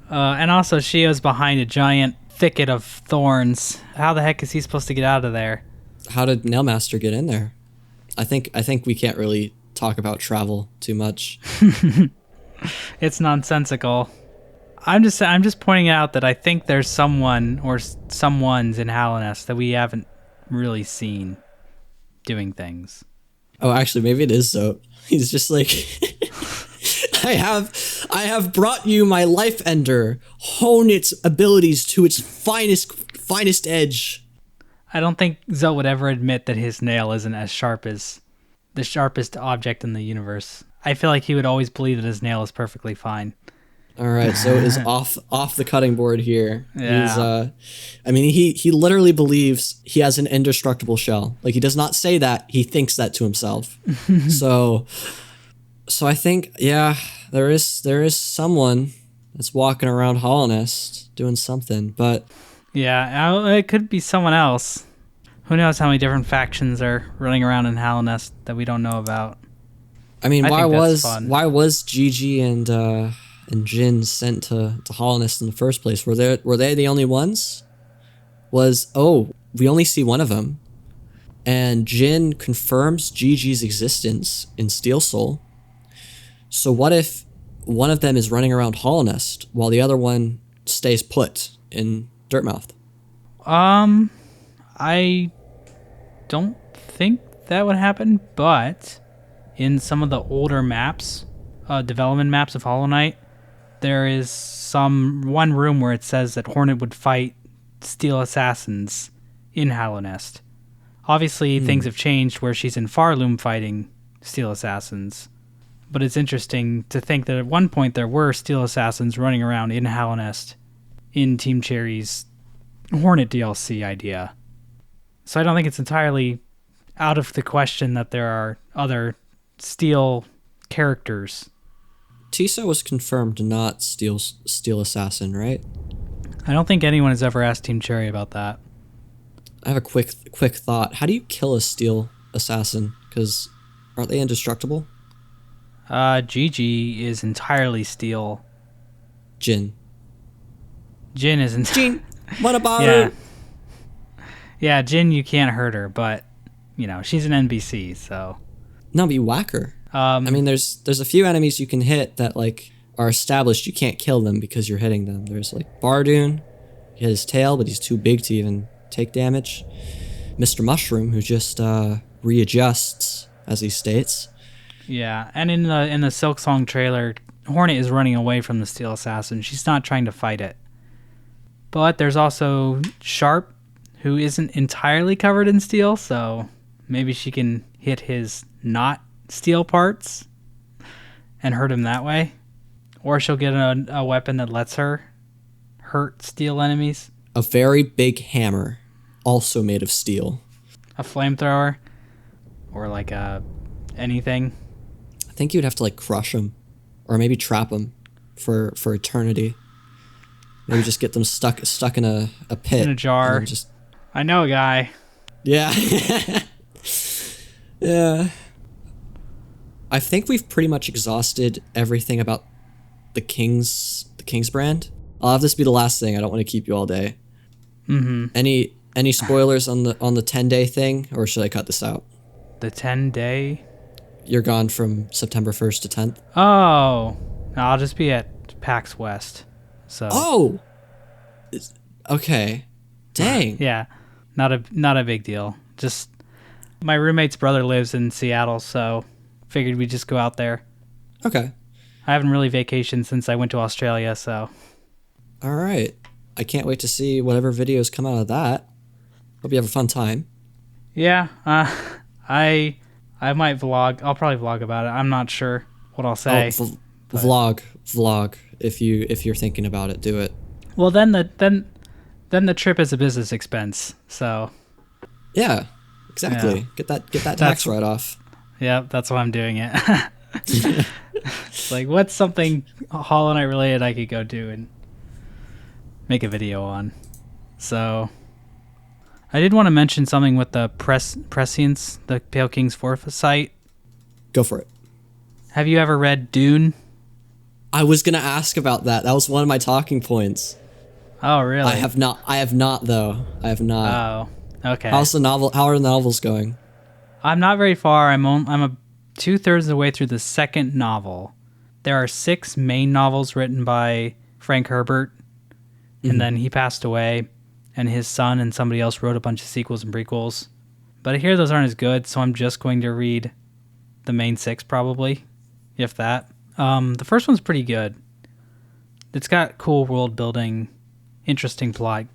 And also, Shio's behind a giant thicket of thorns. How the heck is he supposed to get out of there? How did Nailmaster get in there? I think we can't really talk about travel too much. It's nonsensical. I'm just pointing out that I think there's someone or someones in Hallownest that we haven't really seen doing things. Oh, actually, maybe it is Zote. He's just like, I have brought you my life ender. Hone its abilities to its finest edge. I don't think Zote would ever admit that his nail isn't as sharp as the sharpest object in the universe. I feel like he would always believe that his nail is perfectly fine. All right, so is off the cutting board here. Yeah. He literally believes he has an indestructible shell. Like, he does not say that, he thinks that to himself. So I think, yeah, there is someone that's walking around Hallownest doing something, but yeah, it could be someone else. Who knows how many different factions are running around in Hallownest that we don't know about. I mean, why fun. was Gigi and Jin sent to Hallownest in the first place? Were they the only ones? We only see one of them, and Jin confirms Gigi's existence in Steel Soul. So what if one of them is running around Hallownest while the other one stays put in Dirtmouth? I don't think that would happen, but in some of the older maps, development maps of Hollow Knight, there is one room where it says that Hornet would fight Steel Assassins in Hallownest. Obviously, things have changed where she's in Farloom fighting Steel Assassins. But it's interesting to think that at one point there were Steel Assassins running around in Hallownest in Team Cherry's Hornet DLC idea. So I don't think it's entirely out of the question that there are other Steel characters. Tiso was confirmed not Steel Assassin, right? I don't think anyone has ever asked Team Cherry about that. I have a quick thought. How do you kill a Steel Assassin? Because aren't they indestructible? Gigi is entirely steel. Jin Jin, what about her? Yeah, Jin, you can't hurt her, but, she's an NPC, so. No, but you whack her. There's a few enemies you can hit that, like, are established. You can't kill them because you're hitting them. There's, like, Bardoon. You hit his tail, but he's too big to even take damage. Mr. Mushroom, who just readjusts, as he states. Yeah, and in the Silksong trailer, Hornet is running away from the Steel Assassin. She's not trying to fight it. But there's also Sharp, who isn't entirely covered in steel, so maybe she can hit his not steel parts and hurt him that way. Or she'll get a weapon that lets her hurt steel enemies. A very big hammer, also made of steel. A flamethrower, or like anything. I think you'd have to like crush them, or maybe trap them for eternity. Maybe just get them stuck in a pit. In a jar. I know a guy. Yeah. Yeah. I think we've pretty much exhausted everything about the King's brand. I'll have this be the last thing. I don't want to keep you all day. Mm-hmm. Any spoilers on the 10-day thing, or should I cut this out? The 10-day? You're gone from September 1st to 10th? Oh. No, I'll just be at PAX West. So. Oh! Okay. Dang. Yeah. Not a big deal. Just my roommate's brother lives in Seattle, so figured we'd just go out there. Okay. I haven't really vacationed since I went to Australia, so. All right. I can't wait to see whatever videos come out of that. Hope you have a fun time. Yeah. I might vlog. I'll probably vlog about it. I'm not sure what I'll say. Oh, vlog. If you're thinking about it, do it. Well, then the trip is a business expense. So. Yeah. Exactly. Yeah. Get that tax write off. Yeah, that's why I'm doing it. It's like, what's something Hollow Knight related I could go do and make a video on. So I did want to mention something with the prescience, the Pale King's Foresight. Go for it. Have you ever read Dune? I was gonna ask about that. That was one of my talking points. Oh, really? I have not though. I have not. Oh, okay. How's the novel? How are the novels going? I'm not very far. I'm 2/3 of the way through the second novel. There are 6 main novels written by Frank Herbert, and then he passed away, and his son and somebody else wrote a bunch of sequels and prequels. But I hear those aren't as good, so I'm just going to read the main 6 probably, if that. The first one's pretty good. It's got cool world building, interesting plot,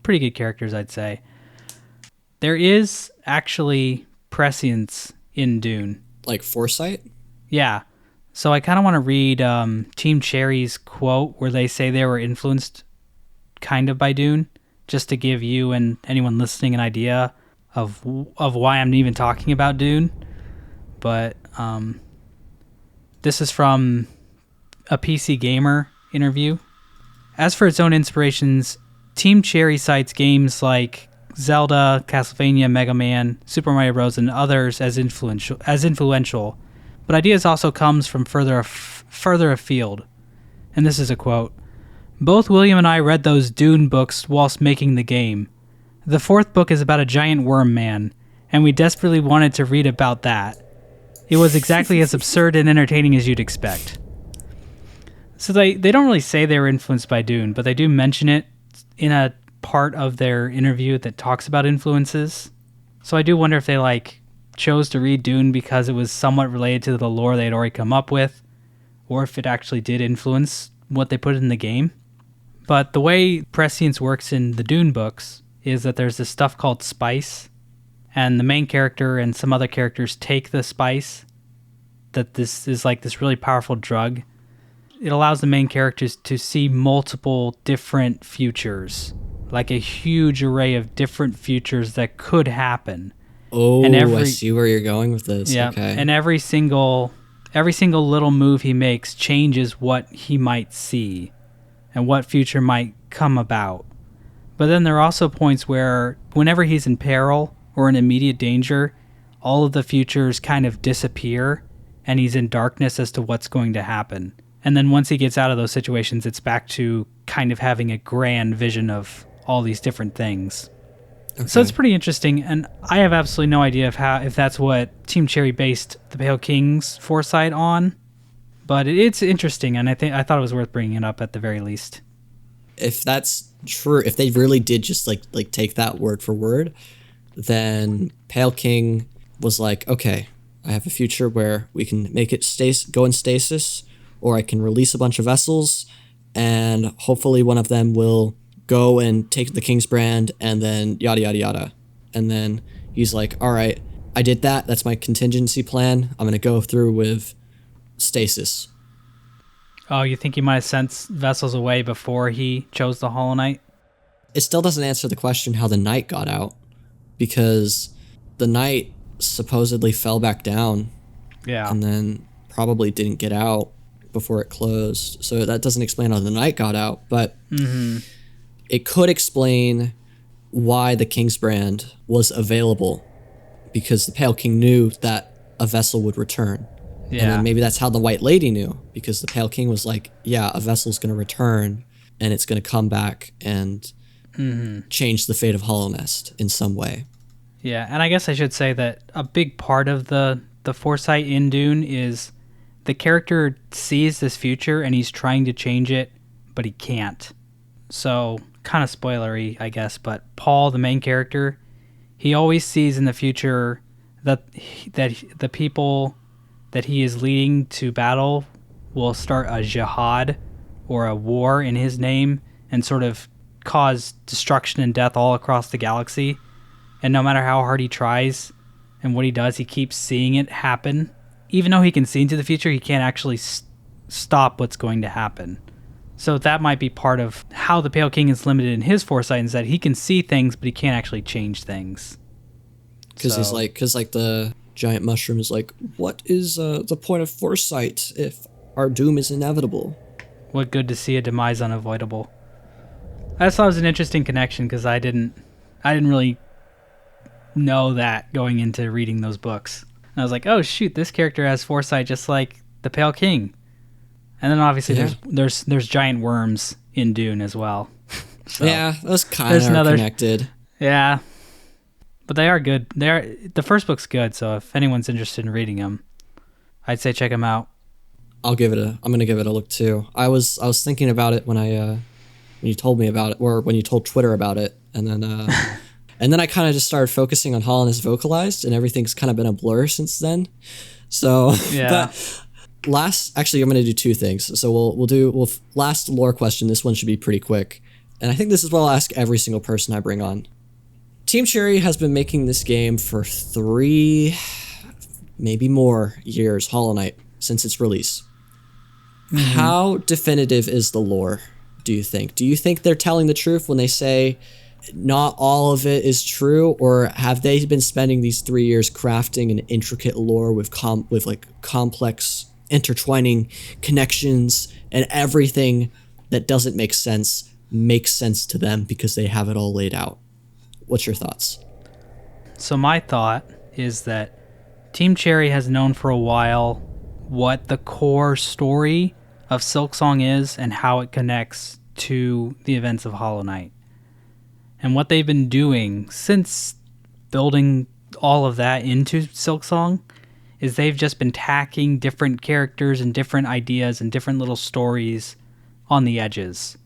pretty good characters, I'd say. There is actually prescience in Dune. Like Foresight? Yeah. So I kind of want to read Team Cherry's quote where they say they were influenced kind of by Dune, just to give you and anyone listening an idea of why I'm even talking about Dune. But this is from a PC Gamer interview. As for its own inspirations, Team Cherry cites games like Zelda, Castlevania, Mega Man, Super Mario Bros., and others as influential, but ideas also comes from further afield. And this is a quote. Both William and I read those Dune books whilst making the game. The 4th book is about a giant worm man, and we desperately wanted to read about that. It was exactly as absurd and entertaining as you'd expect. So they don't really say they were influenced by Dune, but they do mention it in a part of their interview that talks about influences. So I do wonder if they chose to read Dune because it was somewhat related to the lore they had already come up with, or if it actually did influence what they put in the game. But the way prescience works in the Dune books is that there's this stuff called spice, and the main character and some other characters take the spice, that this is like this really powerful drug. It allows the main characters to see multiple different futures, like a huge array of different futures that could happen. Oh, I see where you're going with this. Yeah, okay. And every single little move he makes changes what he might see and what future might come about. But then there are also points where whenever he's in peril or in immediate danger, all of the futures kind of disappear and he's in darkness as to what's going to happen. And then once he gets out of those situations, it's back to kind of having a grand vision of all these different things. Okay. So it's pretty interesting, and I have absolutely no idea if that's what Team Cherry based the Pale King's Foresight on, but it's interesting, and I thought it was worth bringing it up at the very least. If that's true, if they really did just like take that word for word, then Pale King was like, okay, I have a future where we can make it go in stasis, or I can release a bunch of vessels, and hopefully one of them will go and take the king's brand and then yada, yada, yada. And then he's like, all right, I did that. That's my contingency plan. I'm going to go through with stasis. Oh, you think he might have sent vessels away before he chose the Hollow Knight? It still doesn't answer the question how the knight got out, because the knight supposedly fell back down. Yeah. And then probably didn't get out before it closed. So that doesn't explain how the knight got out, but it could explain why the king's brand was available, because the Pale King knew that a vessel would return. Yeah. And then maybe that's how the White Lady knew, because the Pale King was like, yeah, a vessel's going to return and it's going to come back and change the fate of Hallownest in some way. Yeah, and I guess I should say that a big part of the Foresight in Dune is the character sees this future and he's trying to change it, but he can't. So, kind of spoilery, I guess, but Paul, the main character, he always sees in the future that the people that he is leading to battle will start a jihad or a war in his name and sort of cause destruction and death all across the galaxy. And no matter how hard he tries and what he does, he keeps seeing it happen. Even though he can see into the future, he can't actually stop what's going to happen. So that might be part of how the Pale King is limited in his foresight, is that he can see things, but he can't actually change things. Because the giant mushroom is like, what is the point of foresight if our doom is inevitable? What good to see a demise unavoidable? I just thought it was an interesting connection, because I didn't really know that going into reading those books. And I was like, oh shoot, this character has foresight just like the Pale King. And then obviously there's giant worms in Dune as well. So yeah, those kind of are connected. Yeah, but they are good. The first book's good, so if anyone's interested in reading them, I'd say check them out. I'm gonna give it a look too. I was thinking about it when when you told me about it, or when you told Twitter about it, and then and then I kind of just started focusing on Hallownest Vocalized, and everything's kind of been a blur since then. So yeah. But actually, I'm gonna do two things. So we'll last lore question. This one should be pretty quick, and I think this is what I'll ask every single person I bring on. Team Cherry has been making this game for 3, maybe more years, Hollow Knight, since its release. How definitive is the lore, do you think? Do you think they're telling the truth when they say not all of it is true, or have they been spending these 3 years crafting an intricate lore with complex intertwining connections, and everything that doesn't make sense makes sense to them because they have it all laid out? What's your thoughts? So my thought is that Team Cherry has known for a while what the core story of Silksong is and how it connects to the events of Hollow Knight. And what they've been doing since building all of that into Silksong is they've just been tacking different characters and different ideas and different little stories on the edges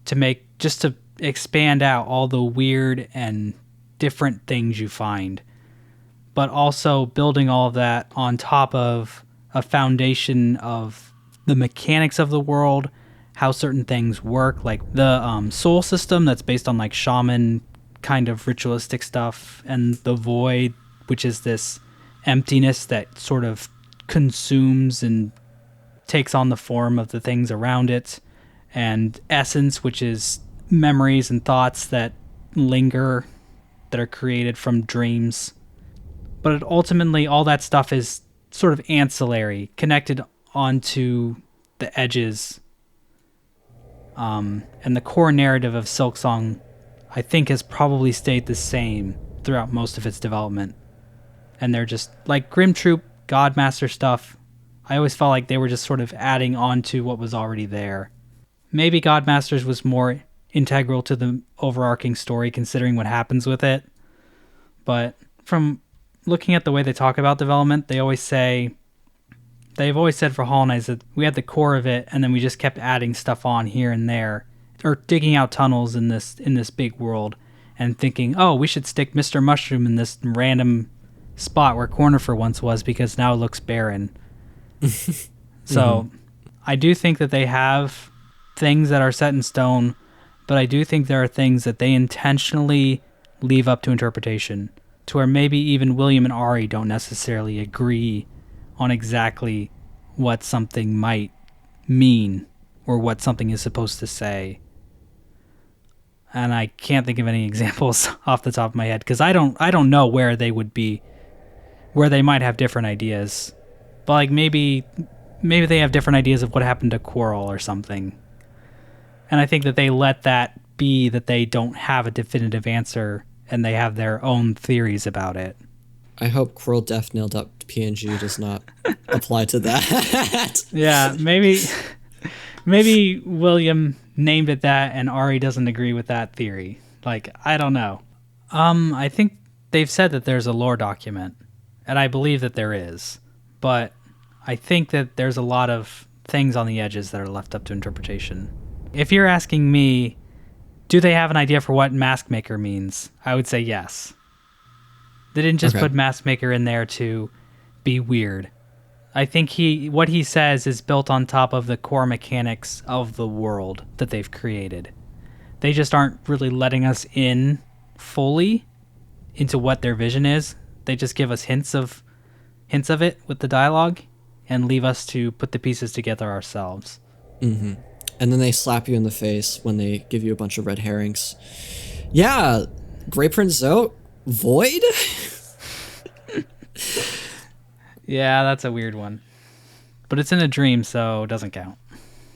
to expand out all the weird and different things you find, but also building all of that on top of a foundation of the mechanics of the world, how certain things work, like the soul system that's based on like shaman kind of ritualistic stuff, and the void, which is this emptiness that sort of consumes and takes on the form of the things around it, and essence, which is memories and thoughts that linger, that are created from dreams. But ultimately all that stuff is sort of ancillary, connected onto the edges. And the core narrative of Silksong, I think, has probably stayed the same throughout most of its development. And they're just like Grim Troop, Godmaster stuff. I always felt like they were just sort of adding on to what was already there. Maybe Godmasters was more integral to the overarching story, considering what happens with it. But from looking at the way they talk about development, they've always said for Hollow Knight that we had the core of it, and then we just kept adding stuff on here and there, or digging out tunnels in this big world, and thinking, oh, we should stick Mr. Mushroom in this random spot where Cornifer once was because now it looks barren. So I do think that they have things that are set in stone, but I do think there are things that they intentionally leave up to interpretation, to where maybe even William and Ari don't necessarily agree on exactly what something might mean or what something is supposed to say. And I can't think of any examples off the top of my head because I don't know where they would be, where they might have different ideas. But like maybe they have different ideas of what happened to Quirrell or something. And I think that they let that be, that they don't have a definitive answer and they have their own theories about it. I hope Quirrell Death Nailed Up PNG does not apply to that. Yeah, maybe William named it that and Ari doesn't agree with that theory. Like, I don't know. I think they've said that there's a lore document, and I believe that there is. But I think that there's a lot of things on the edges that are left up to interpretation. If you're asking me, do they have an idea for what Mask Maker means? I would say yes. They didn't just put Mask Maker in there to be weird. I think what he says is built on top of the core mechanics of the world that they've created. They just aren't really letting us in fully into what their vision is. They just give us hints of it with the dialogue and leave us to put the pieces together ourselves. Mm-hmm. And then they slap you in the face when they give you a bunch of red herrings. Yeah, Grey Prince Zote, Void? Yeah, that's a weird one. But it's in a dream, so it doesn't count.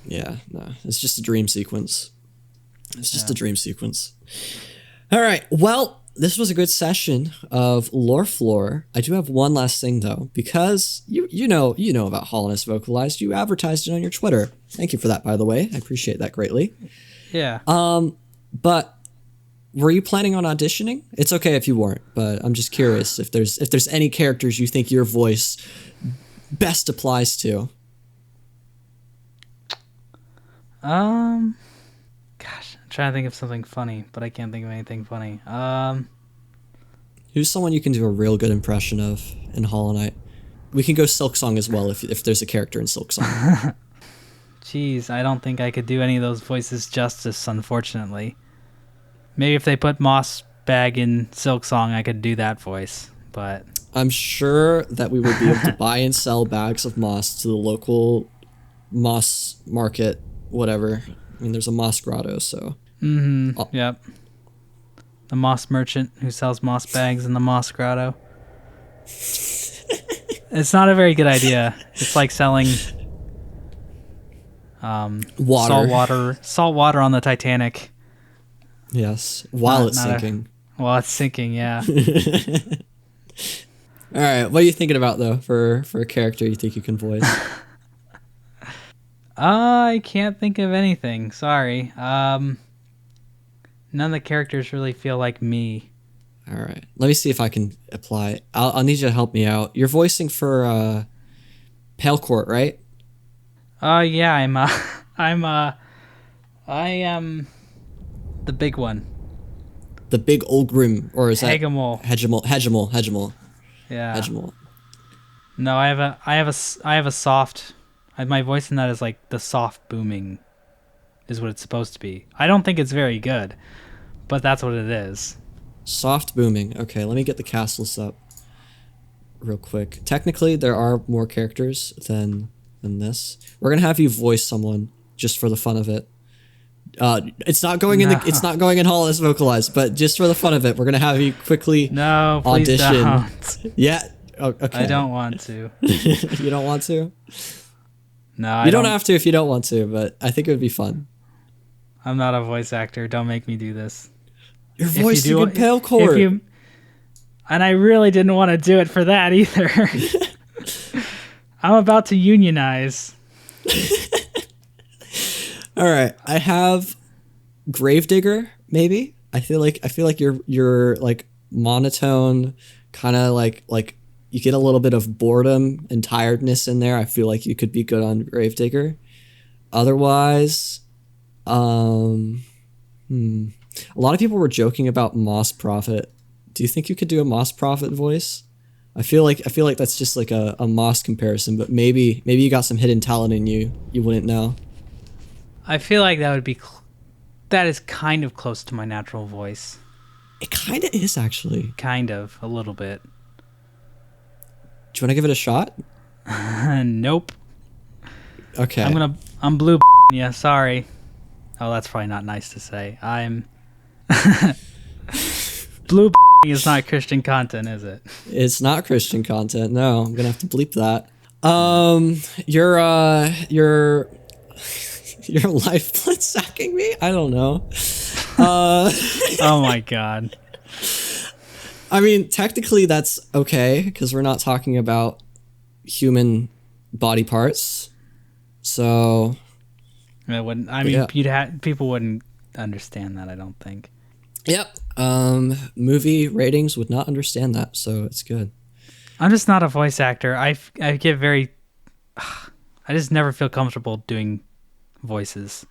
Yeah, no, it's just a dream sequence. It's just a dream sequence. All right, well, this was a good session of Lore Floor. I do have one last thing, though, because you know about Hallownest Vocalized. You advertised it on your Twitter. Thank you for that, by the way. I appreciate that greatly. Yeah. But were you planning on auditioning? It's okay if you weren't, but I'm just curious if there's any characters you think your voice best applies to. Gosh, I'm trying to think of something funny, but I can't think of anything funny. Who's someone you can do a real good impression of in Hollow Knight? We can go Silksong as well if there's a character in Silksong. Jeez, I don't think I could do any of those voices justice, unfortunately. Maybe if they put Mossbag in Silksong, I could do that voice, but... I'm sure that we would be able to buy and sell bags of moss to the local moss market, whatever. I mean, there's a moss grotto, so... Mm-hmm, yep. The moss merchant who sells moss bags in the moss grotto. It's not a very good idea. It's like selling... salt water on the Titanic. Yes, while it's sinking. While it's sinking, yeah. All right, what are you thinking about, though, for a character you think you can voice? I can't think of anything. Sorry. None of the characters really feel like me. All right, let me see if I can apply. I'll need you to help me out. You're voicing for Pale Court, right? Yeah, I am the big one. The big Ogrim, or is that Hegemol? Hegemol. Yeah. Hegemol. No, I have a soft. My voice in that is like the soft booming, is what it's supposed to be. I don't think it's very good, but that's what it is. Soft booming. Okay, let me get the cast list up real quick. Technically, there are more characters than this. We're gonna have you voice someone just for the fun of it. It's not going in Hallownest Vocalized, but just for the fun of it, we're gonna have you quickly please audition. Don't. Yeah. Okay. I don't want to. You don't want to? No, you don't have to if you don't want to, but I think it would be fun. I'm not a voice actor. Don't make me do this. You're voicing in Pale Court. And I really didn't want to do it for that either. I'm about to unionize. All right, I have Gravedigger. Maybe I feel like you're like monotone, kind of like you get a little bit of boredom and tiredness in there. I feel like you could be good on Gravedigger. Otherwise, a lot of people were joking about Moss Prophet. Do you think you could do a Moss Prophet voice? I feel like that's just like a Moss comparison, but maybe you got some hidden talent in you wouldn't know. I feel like that that is kind of close to my natural voice. It kind of is, actually. Kind of, a little bit. Do you want to give it a shot? Nope. Okay. I'm blue. Yeah, sorry. Oh, that's probably not nice to say. I'm blue. Is not Christian content, is it? It's not Christian content. No, I'm gonna have to bleep that. Your life blood sacking me? I don't know. Oh my god. I mean, technically that's okay because we're not talking about human body parts. So It wouldn't. I mean, people wouldn't understand that. I don't think. Yep. Movie ratings would not understand that, so it's good. I'm just not a voice actor. I get very. I just never feel comfortable doing voices.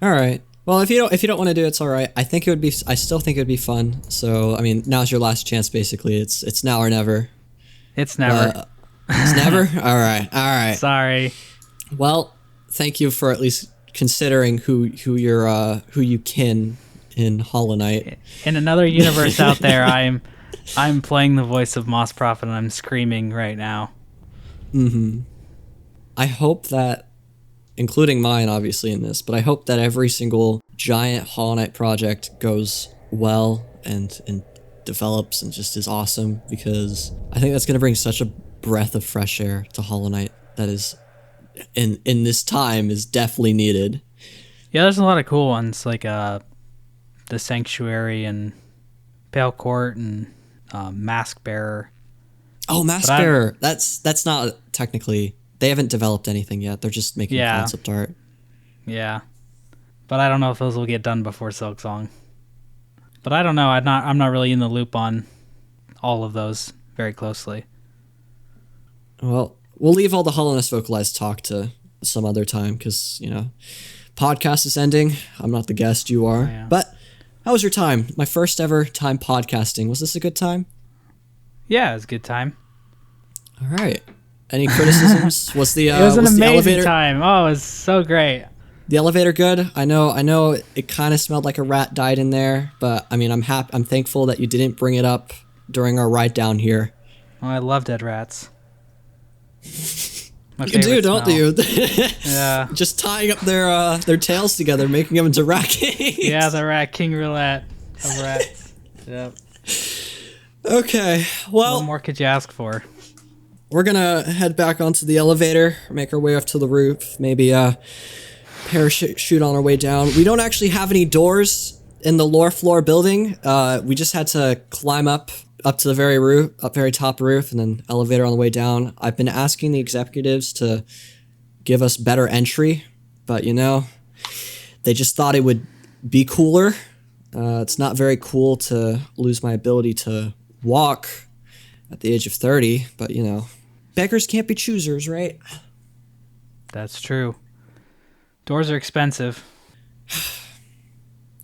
All right. Well, if you don't want to do it, it's all right. I still think it would be fun. So, I mean, now's your last chance. Basically, it's now or never. It's never. It's never. All right. All right. Sorry. Well, thank you for at least considering who you kin in Hollow Knight. In another universe out there, I'm playing the voice of Moss Prophet and I'm screaming right now. Mm-hmm. I hope that, including mine obviously in this, but I hope that every single giant Hollow Knight project goes well and develops and just is awesome, because I think that's going to bring such a breath of fresh air to Hollow Knight that is in this time is definitely needed. Yeah, there's a lot of cool ones like the Sanctuary and Pale Court and Mask Bearer. Oh, Mask Bearer. That's not technically, they haven't developed anything yet. They're just making concept art. Yeah. But I don't know if those will get done before Silksong. But I don't know. I'm not really in the loop on all of those very closely. Well, we'll leave all the Hallownest vocalized talk to some other time because, podcast is ending. I'm not the guest, you are. Oh, yeah. But how was your time? My first ever time podcasting. Was this a good time? Yeah, it was a good time. All right. Any criticisms? Was the it was an amazing time. Oh, it was so great. The elevator good? I know it kind of smelled like a rat died in there, but I mean, I'm thankful that you didn't bring it up during our ride down here. Oh, I love dead rats. You do, don't you? Yeah. Just tying up their tails together, making them into rat kings. Yeah, the rat king roulette of rats. Yep. Okay, well, what more could you ask for? We're gonna head back onto the elevator, make our way up to the roof, maybe parachute on our way down. We don't actually have any doors in the lower floor building. We just had to climb up to the very top roof, and then elevator on the way down. I've been asking the executives to give us better entry, but they just thought it would be cooler. It's not very cool to lose my ability to walk at the age of 30, but beggars can't be choosers, right? That's true. Doors are expensive.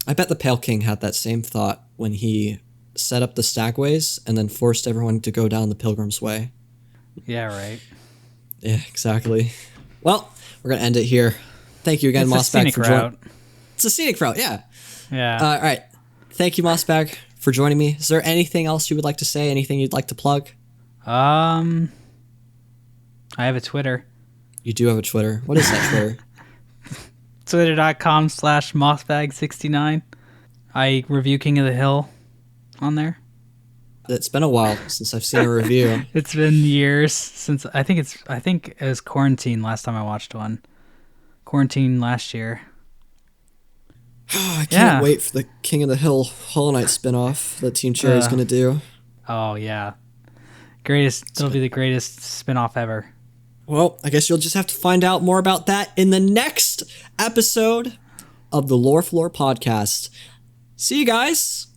I bet the Pale King had that same thought when he set up the stagways and then forced everyone to go down the Pilgrim's Way. Yeah, right. Yeah, exactly. Well, we're going to end it here. Thank you again, Mossbag, for joining. It's a scenic route, yeah. Yeah. All right. Thank you, Mossbag, for joining me. Is there anything else you would like to say? Anything you'd like to plug? I have a Twitter. You do have a Twitter. What is that Twitter? Twitter.com/Mossbag69. I review King of the Hill on there. It's been a while since I've seen a review. It's been years since I think it was quarantine last time I watched one. Quarantine last year. I can't wait for the King of the Hill Hollow Knight spinoff that Team Cherry is going to do. Oh yeah. It'll be the greatest spinoff ever. Well, I guess you'll just have to find out more about that in the next episode of the Lore Floor podcast. See you guys.